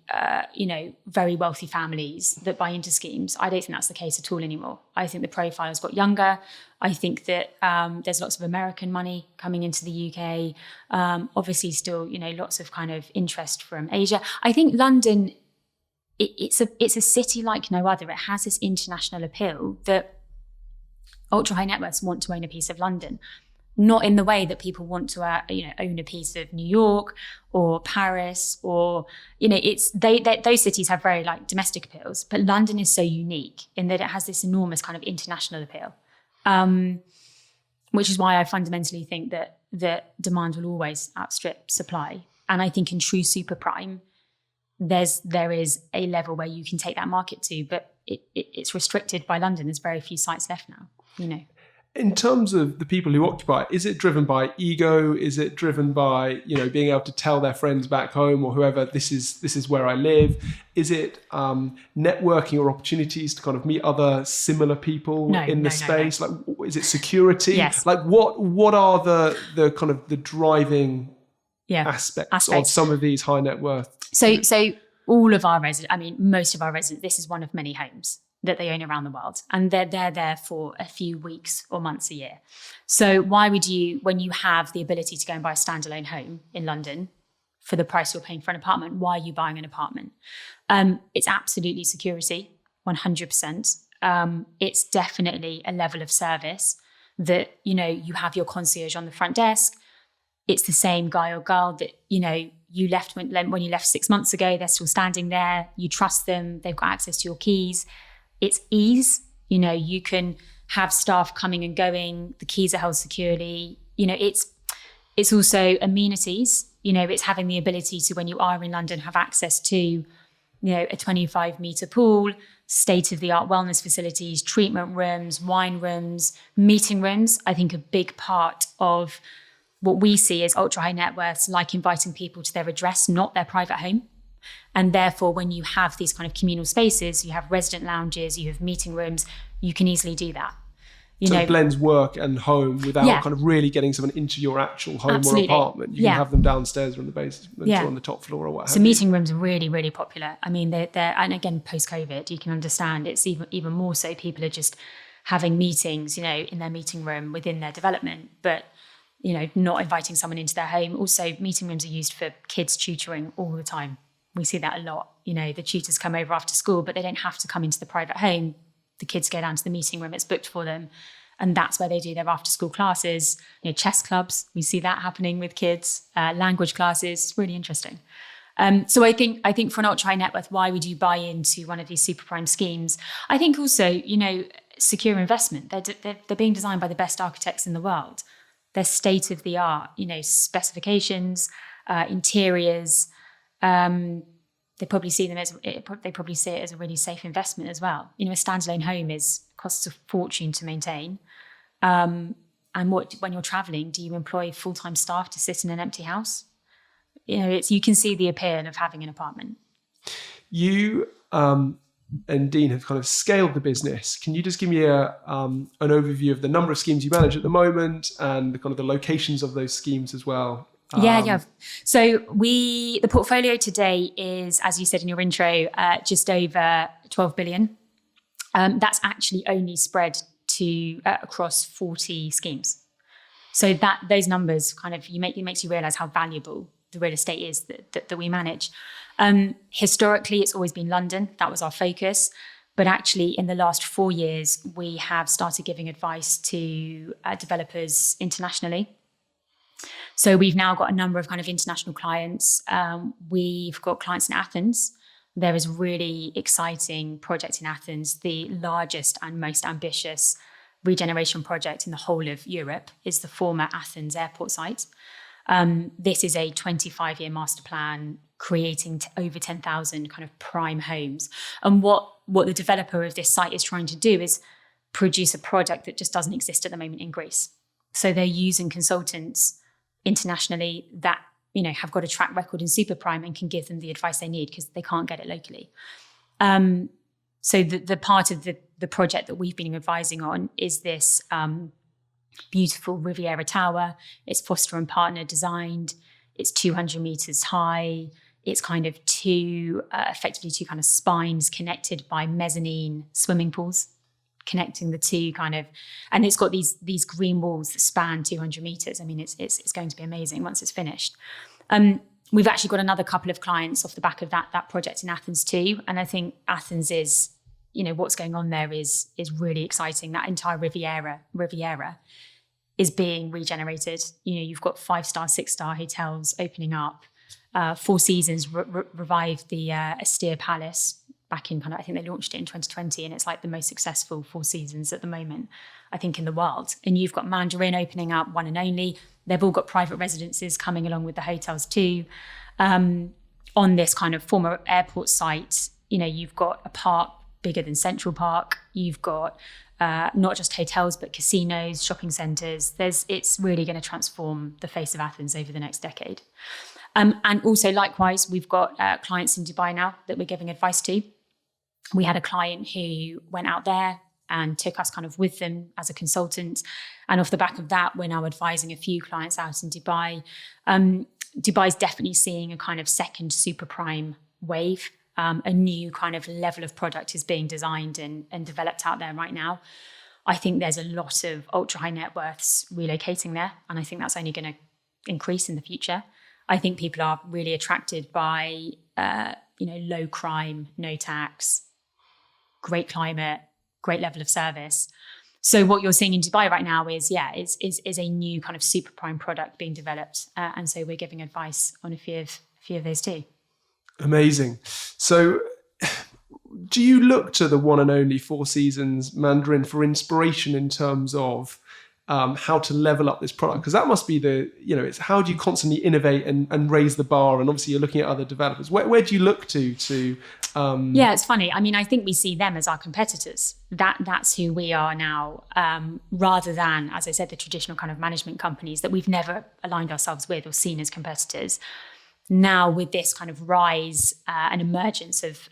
Speaker 1: very wealthy families that buy into schemes. I don't think that's the case at all anymore. I think the profile has got younger. I think that there's lots of American money coming into the UK. Obviously still, lots of kind of interest from Asia. I think London, it's a city like no other. It has this international appeal that ultra high net worths want to own a piece of London. Not in the way that people want to, own a piece of New York or Paris, or, those cities have very like domestic appeals, but London is so unique in that it has this enormous kind of international appeal, which is why I fundamentally think that demand will always outstrip supply. And I think in true super prime, there is a level where you can take that market to, but it's restricted by London. There's very few sites left now,
Speaker 2: In terms of the people who occupy, is it driven by ego? Is it driven by, being able to tell their friends back home or whoever, this is where I live? Is it networking or opportunities to kind of meet other similar people in the space? No. Like, is it security?
Speaker 1: Yes.
Speaker 2: Like, what are the kind of the driving aspects of some of these high net worth?
Speaker 1: So all of our residents, most of our residents, this is one of many homes that they own around the world, and they're there for a few weeks or months a year. So why would you, when you have the ability to go and buy a standalone home in London for the price you're paying for an apartment, why are you buying an apartment? It's absolutely security, 100%. It's definitely a level of service that, you have your concierge on the front desk. It's the same guy or girl that, you left when you left 6 months ago, they're still standing there. You trust them. They've got access to your keys. It's ease. You can have staff coming and going. The keys are held securely. It's also amenities. It's having the ability to, when you are in London, have access to, a 25-metre pool, state-of-the-art wellness facilities, treatment rooms, wine rooms, meeting rooms. I think a big part of what we see as ultra-high net worths like inviting people to their address, not their private home. And therefore, when you have these kind of communal spaces, you have resident lounges, you have meeting rooms, you can easily do that.
Speaker 2: It blends work and home without kind of really getting someone into your actual home or apartment. You can have them downstairs or in the basement or on the top floor or what have you.
Speaker 1: So meeting rooms are really, really popular. They're and again, post-COVID, you can understand it's even more so. People are just having meetings, in their meeting room within their development, but not inviting someone into their home. Also, meeting rooms are used for kids tutoring all the time. We see that a lot. The tutors come over after school, but they don't have to come into the private home. The kids go down to the meeting room, it's booked for them. And that's where they do their after school classes, chess clubs. We see that happening with kids, language classes. It's really interesting. So I think for an ultra high net worth, why would you buy into one of these super prime schemes? I think also, secure investment. They're being designed by the best architects in the world. They're state of the art, specifications, interiors. They probably see it as a really safe investment as well. A standalone home costs a fortune to maintain. And when you're traveling, do you employ full-time staff to sit in an empty house? You can see the appeal of having an apartment.
Speaker 2: You and Dean have kind of scaled the business. Can you just give me an overview of the number of schemes you manage at the moment and the kind of the locations of those schemes as well?
Speaker 1: Yeah. So the portfolio today is, as you said in your intro, just over 12 billion. That's actually only spread to across 40 schemes. So those numbers kind of makes you realise how valuable the real estate is that we manage. Historically, it's always been London. That was our focus. But actually, in the last 4 years, we have started giving advice to developers internationally. So we've now got a number of kind of international clients. We've got clients in Athens. There is a really exciting project in Athens. The largest and most ambitious regeneration project in the whole of Europe is the former Athens airport site. This is a 25-year master plan creating over 10,000 kind of prime homes. And what the developer of this site is trying to do is produce a product that just doesn't exist at the moment in Greece. So they're using consultants internationally that have got a track record in super prime and can give them the advice they need because they can't get it locally. So the part of the project that we've been advising on is this beautiful Riviera Tower. It's Foster and Partner designed. It's 200 meters high. It's kind of effectively two kind of spines connected by mezzanine swimming pools, connecting the two kind of, and it's got these green walls that span 200 meters. I mean, it's going to be amazing once it's finished. We've actually got another couple of clients off the back of that project in Athens too. And I think Athens is, what's going on there is really exciting. That entire Riviera is being regenerated. You've got 5-star, 6-star hotels opening up. Four Seasons revived the Astir Palace back in I think they launched it in 2020, and it's like the most successful Four Seasons at the moment, I think, in the world. And you've got Mandarin opening up, one and only. They've all got private residences coming along with the hotels too. On this kind of former airport site, you've got a park bigger than Central Park. You've got not just hotels, but casinos, shopping centres. It's really going to transform the face of Athens over the next decade. And also, likewise, we've got clients in Dubai now that we're giving advice to. We had a client who went out there and took us kind of with them as a consultant. And off the back of that, we're now advising a few clients out in Dubai. Dubai's definitely seeing a kind of second super prime wave. A new kind of level of product is being designed and developed out there right now. I think there's a lot of ultra high net worths relocating there. And I think that's only going to increase in the future. I think people are really attracted by, low crime, no tax, great climate, great level of service. So what you're seeing in Dubai right now is a new kind of super prime product being developed. And so we're giving advice on a few of those too.
Speaker 2: Amazing. So do you look to the one and only Four Seasons Mandarin for inspiration in terms of how to level up this product? Because that must be it's how do you constantly innovate and raise the bar? And obviously you're looking at other developers. Where do you look to? Yeah,
Speaker 1: it's funny. I mean, I think we see them as our competitors. That's who we are now, rather than, as I said, the traditional kind of management companies that we've never aligned ourselves with or seen as competitors. Now with this kind of rise and emergence of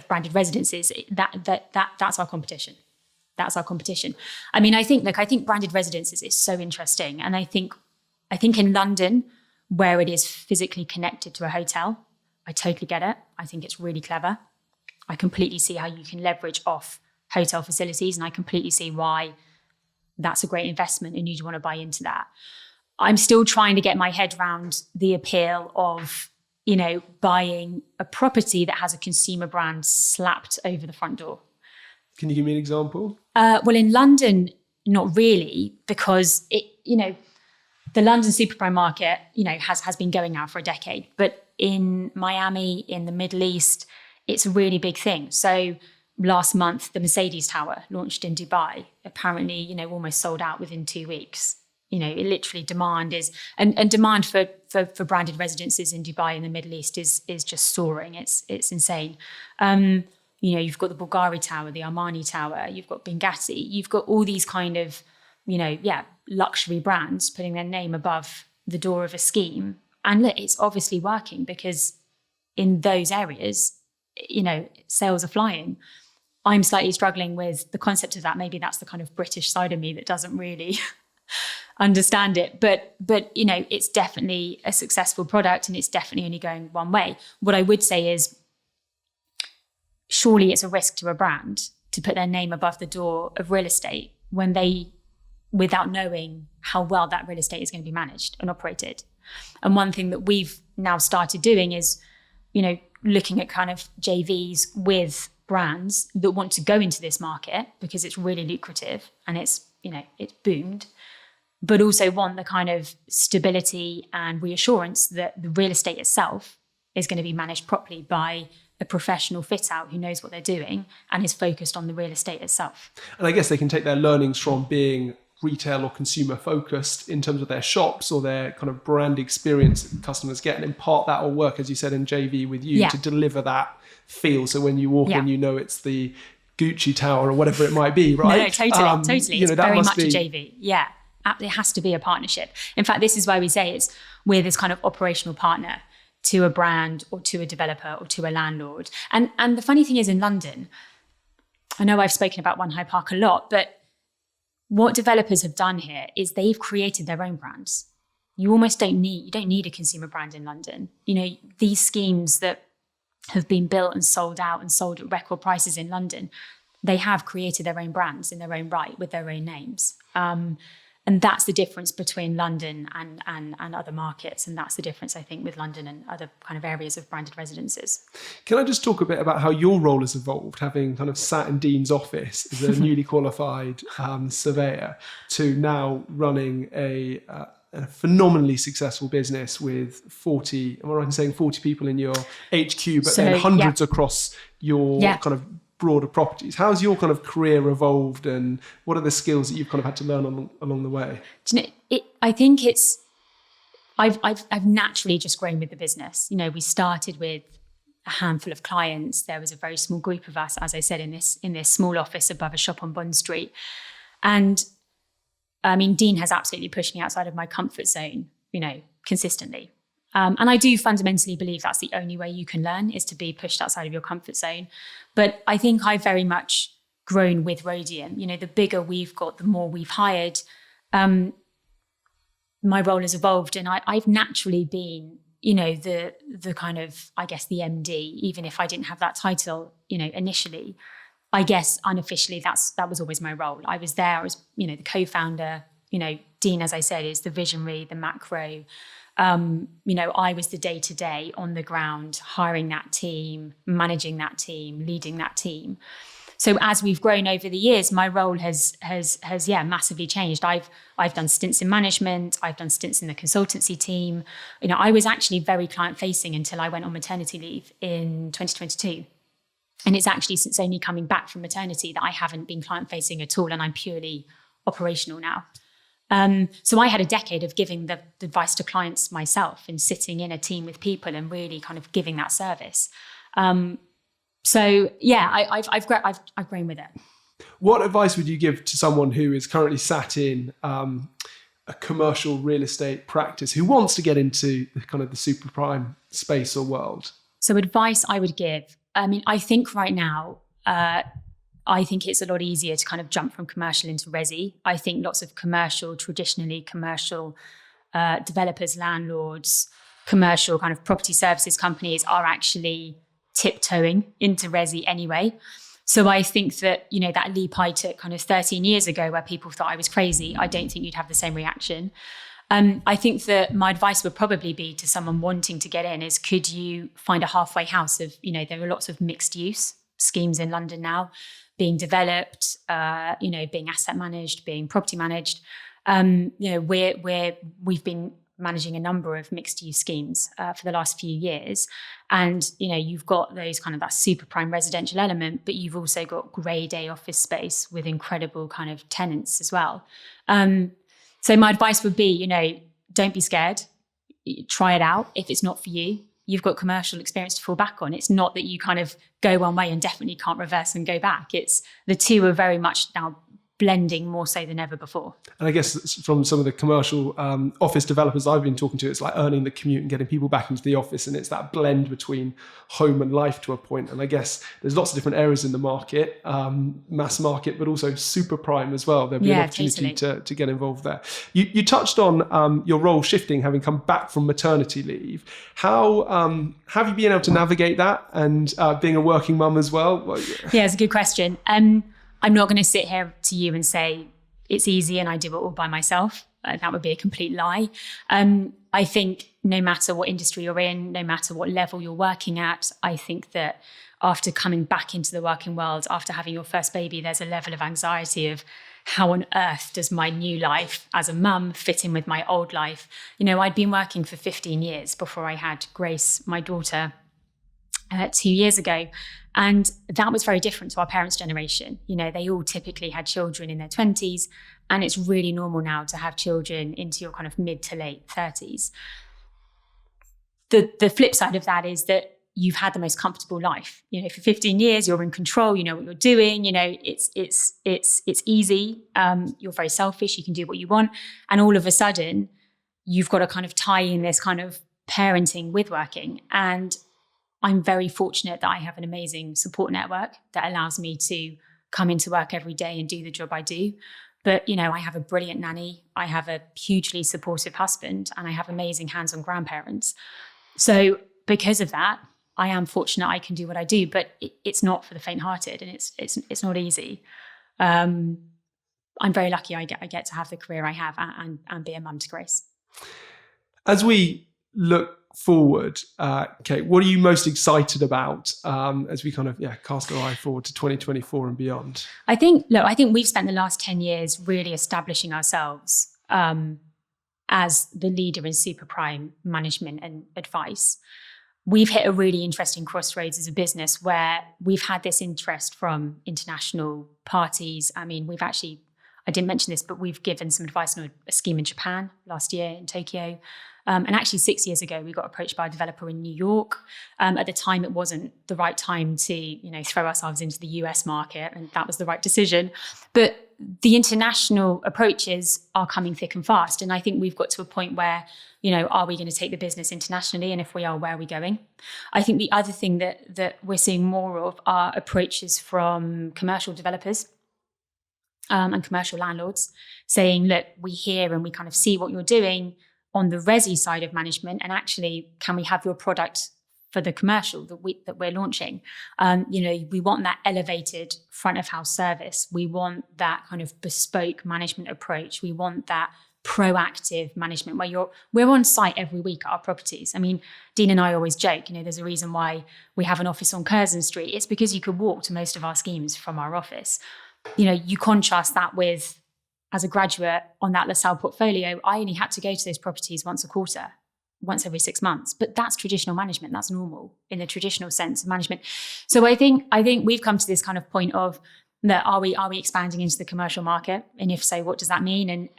Speaker 1: branded residences, that's our competition. That's our competition. I mean, I think branded residences is so interesting. And I think in London, where it is physically connected to a hotel, I totally get it. I think it's really clever. I completely see how you can leverage off hotel facilities, and I completely see why that's a great investment and you'd want to buy into that. I'm still trying to get my head around the appeal of, buying a property that has a consumer brand slapped over the front door.
Speaker 2: Can you give me an example?
Speaker 1: Well, in London, not really, because the London super prime market, has been going now for a decade. But in Miami, in the Middle East, it's a really big thing. So last month, the Mercedes Tower launched in Dubai, apparently, almost sold out within 2 weeks. It literally demand is, and demand for branded residences in Dubai and the Middle East is just soaring. It's insane. You've got the Bulgari Tower, the Armani Tower, you've got Benghazi, you've got all these kind of, luxury brands putting their name above the door of a scheme. And look, it's obviously working because in those areas, sales are flying. I'm slightly struggling with the concept of that. Maybe that's the kind of British side of me that doesn't really understand it. But it's definitely a successful product, and it's definitely only going one way. What I would say is, surely it's a risk to a brand to put their name above the door of real estate when without knowing how well that real estate is going to be managed and operated. And one thing that we've now started doing is, looking at kind of JVs with brands that want to go into this market because it's really lucrative and it's boomed, but also want the kind of stability and reassurance that the real estate itself is going to be managed properly by a professional fit out who knows what they're doing and is focused on the real estate itself.
Speaker 2: And I guess they can take their learnings from being retail or consumer focused in terms of their shops or their kind of brand experience that customers get, and impart that or work, as you said, in JV with you to deliver that feel. So when you walk in, it's the Gucci Tower or whatever it might be, right?
Speaker 1: No, totally. It's very much a JV. Yeah, it has to be a partnership. In fact, this is why we say we're this kind of operational partner to a brand or to a developer or to a landlord. And the funny thing is, in London, I know I've spoken about One High Park a lot, but what developers have done here is they've created their own brands. You don't need a consumer brand in London. These schemes that have been built and sold out and sold at record prices in London, they have created their own brands in their own right with their own names. And that's the difference between London and other markets. And that's the difference, I think, with London and other kind of areas of branded residences.
Speaker 2: Can I just talk a bit about how your role has evolved, having kind of sat in Dean's office as a newly qualified surveyor to now running a phenomenally successful business with 40, am I right in saying 40 people in your HQ, but then hundreds across your kind of broader properties? How's your kind of career evolved, and what are the skills that you've kind of had to learn along the way?
Speaker 1: I think I've naturally just grown with the business. We started with a handful of clients. There was a very small group of us, as I said, in this small office above a shop on Bond Street. And I mean, Dean has absolutely pushed me outside of my comfort zone, consistently. And I do fundamentally believe that's the only way you can learn, is to be pushed outside of your comfort zone. But I think I've very much grown with Rhodium. The bigger we've got, the more we've hired. My role has evolved, and I've naturally been, the kind of, I guess, the MD, even if I didn't have that title, initially. I guess unofficially that was always my role. I was there as, the co-founder. Dean, as I said, is the visionary, the macro. I was the day-to-day on the ground, hiring that team, managing that team, leading that team. So as we've grown over the years, my role has massively changed. I've done stints in management. I've done stints in the consultancy team. I was actually very client-facing until I went on maternity leave in 2022. And it's actually since only coming back from maternity that I haven't been client-facing at all, and I'm purely operational now. So I had a decade of giving the advice to clients myself and sitting in a team with people and really kind of giving that service. I've grown with it.
Speaker 2: What advice would you give to someone who is currently sat in a commercial real estate practice who wants to get into the kind of the super prime space or world?
Speaker 1: So advice I would give, I think right now, I think it's a lot easier to kind of jump from commercial into resi. I think lots of traditionally commercial developers, landlords, commercial kind of property services companies are actually tiptoeing into resi anyway. So I think that, that leap I took kind of 13 years ago where people thought I was crazy, I don't think you'd have the same reaction. I think that my advice would probably be to someone wanting to get in is, could you find a halfway house of, there are lots of mixed use schemes in London now being developed, being asset managed, being property managed. We've been managing a number of mixed use schemes for the last few years. And, you've got those kind of that super prime residential element, but you've also got grade A office space with incredible kind of tenants as well. So my advice would be, don't be scared. Try it out. If it's not for you, you've got commercial experience to fall back on. It's not that you kind of go one way and definitely can't reverse and go back. It's the two are very much now blending more so than ever before.
Speaker 2: And I guess from some of the commercial office developers I've been talking to, it's like earning the commute and getting people back into the office. And it's that blend between home and life to a point. And I guess there's lots of different areas in the market, mass market, but also super prime as well. There'll be an opportunity to get involved there. You touched on your role shifting, having come back from maternity leave. How have you been able to navigate that, and being a working mum as well?
Speaker 1: Yeah, it's a good question. I'm not going to sit here to you and say it's easy and I do it all by myself. That would be a complete lie. I think no matter what industry you're in, no matter what level you're working at, I think that after coming back into the working world, after having your first baby, there's a level of anxiety of how on earth does my new life as a mum fit in with my old life? I'd been working for 15 years before I had Grace, my daughter, 2 years ago. And that was very different to our parents' generation. They all typically had children in their 20s, and it's really normal now to have children into your kind of mid to late 30s. The flip side of that is that you've had the most comfortable life. For 15 years, you're in control, you know what you're doing, it's easy. You're very selfish, you can do what you want. And all of a sudden, you've got to kind of tie in this kind of parenting with working. And I'm very fortunate that I have an amazing support network that allows me to come into work every day and do the job I do. But, I have a brilliant nanny, I have a hugely supportive husband, and I have amazing hands-on grandparents. So because of that, I am fortunate I can do what I do, but it's not for the faint-hearted, and it's not easy. I'm very lucky I get to have the career I have and be a mum to Grace.
Speaker 2: As we look forward, Kate, what are you most excited about as we kind of cast our eye forward to 2024 and beyond?
Speaker 1: I think we've spent the last 10 years really establishing ourselves as the leader in super prime management and advice. We've hit a really interesting crossroads as a business where we've had this interest from international parties. I mean, I didn't mention this, but we've given some advice on a scheme in Japan last year in Tokyo. And actually 6 years ago, we got approached by a developer in New York. At the time, it wasn't the right time to, throw ourselves into the US market, and that was the right decision. But the international approaches are coming thick and fast. And I think we've got to a point where, are we going to take the business internationally? And if we are, where are we going? I think the other thing that we're seeing more of are approaches from commercial developers and commercial landlords saying, look, we hear and we kind of see what you're doing on the resi side of management, and actually, can we have your product for the commercial that we're launching? We want that elevated front of house service. We want that kind of bespoke management approach. We want that proactive management where we're on site every week at our properties. I mean, Dean and I always joke, there's a reason why we have an office on Curzon Street. It's because you could walk to most of our schemes from our office. You contrast that with, as a graduate on that LaSalle portfolio, I only had to go to those properties once a quarter, once every 6 months. But that's traditional management. That's normal in the traditional sense of management. So I think we've come to this kind of point of that: are we expanding into the commercial market? And if so, what does that mean? And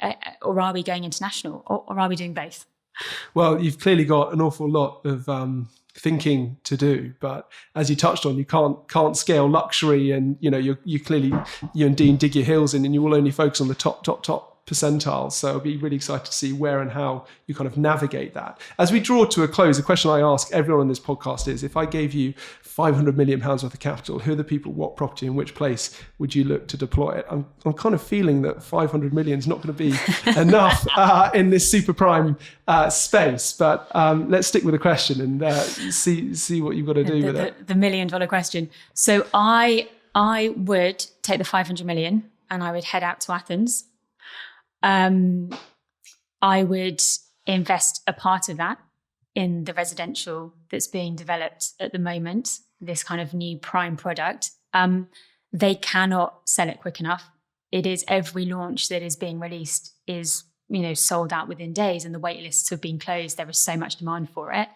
Speaker 1: or are we going international, or are we doing both?
Speaker 2: Well, you've clearly got an awful lot of thinking to do, but as you touched on, you can't scale luxury, and you clearly, you and Dean dig your heels in, and you will only focus on the top percentiles. So I'll be really excited to see where and how you kind of navigate that. As we draw to a close, the question I ask everyone on this podcast is: if I gave you £500 million worth of capital, who are the people, what property, and which place would you look to deploy it? I'm kind of feeling that 500 million is not going to be enough in this super prime space, but let's stick with the question and see what you've got to do with it.
Speaker 1: The $1 million question. So I would take the 500 million and I would head out to Athens. I would invest a part of that in the residential that's being developed at the moment, this kind of new prime product. They cannot sell it quick enough. It is every launch that is being released is, sold out within days, and the wait lists have been closed. There is so much demand for it.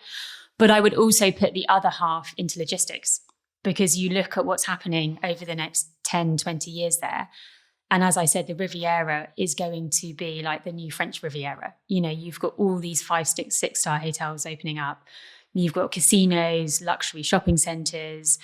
Speaker 1: But I would also put the other half into logistics, because you look at what's happening over the next 10, 20 years there. And as I said, the Riviera is going to be like the new French Riviera. You've got all these 5-, 6-star hotels opening up. You've got casinos, luxury shopping centres,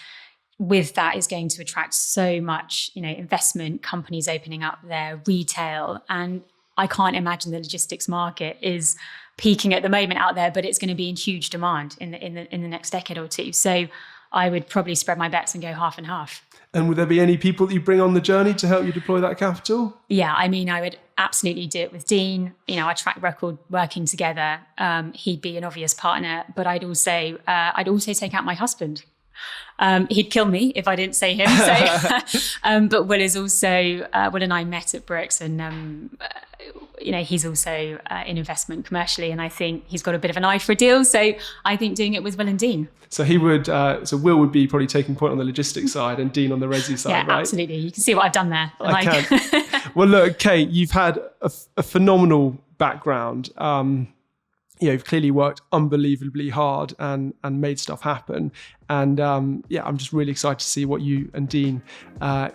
Speaker 1: with that is going to attract so much, investment, companies opening up their retail. And I can't imagine the logistics market is peaking at the moment out there, but it's going to be in huge demand in the next decade or two. So I would probably spread my bets and go half and half. And
Speaker 2: would there be any people that you bring on the journey to help you deploy that capital?
Speaker 1: Yeah, I would absolutely do it with Dean. Our track record working together. He'd be an obvious partner, but I'd also take out my husband. He'd kill me if I didn't say him. So, but Will and I met at Brookes, and he's also in investment commercially, and I think he's got a bit of an eye for a deal. So I think doing it with Will and Dean.
Speaker 2: So he would. So Will would be probably taking point on the logistics side, and Dean on the resi side,
Speaker 1: yeah,
Speaker 2: right?
Speaker 1: Absolutely. You can see what I've done there.
Speaker 2: I can. Well, look, Kate, you've had a phenomenal background. You've clearly worked unbelievably hard and made stuff happen. And I'm just really excited to see what you and Dean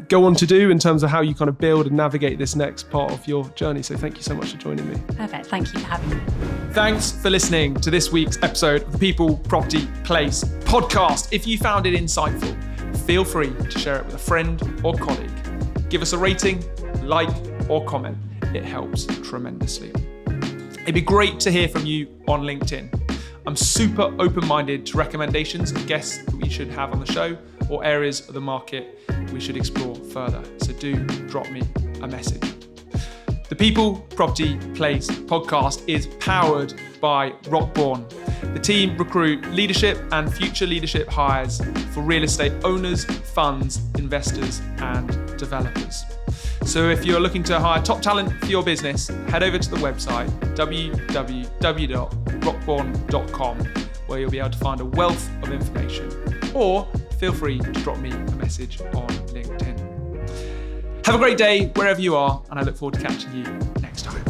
Speaker 2: go on to do in terms of how you kind of build and navigate this next part of your journey. So thank you so much for joining me.
Speaker 1: Perfect. Thank you for having me.
Speaker 2: Thanks for listening to this week's episode of the People, Property, Place podcast. If you found it insightful, feel free to share it with a friend or colleague. Give us a rating, like, or comment. It helps tremendously. It'd be great to hear from you on LinkedIn. I'm super open-minded to recommendations of guests that we should have on the show or areas of the market we should explore further. So do drop me a message. The People, Property, Place podcast is powered by rockbourne. The team recruit leadership and future leadership hires for real estate owners, funds, investors, and developers. So if you're looking to hire top talent for your business, head over to the website www.rockbourne.com, where you'll be able to find a wealth of information, or feel free to drop me a message on LinkedIn. Have a great day wherever you are, and I look forward to catching you next time.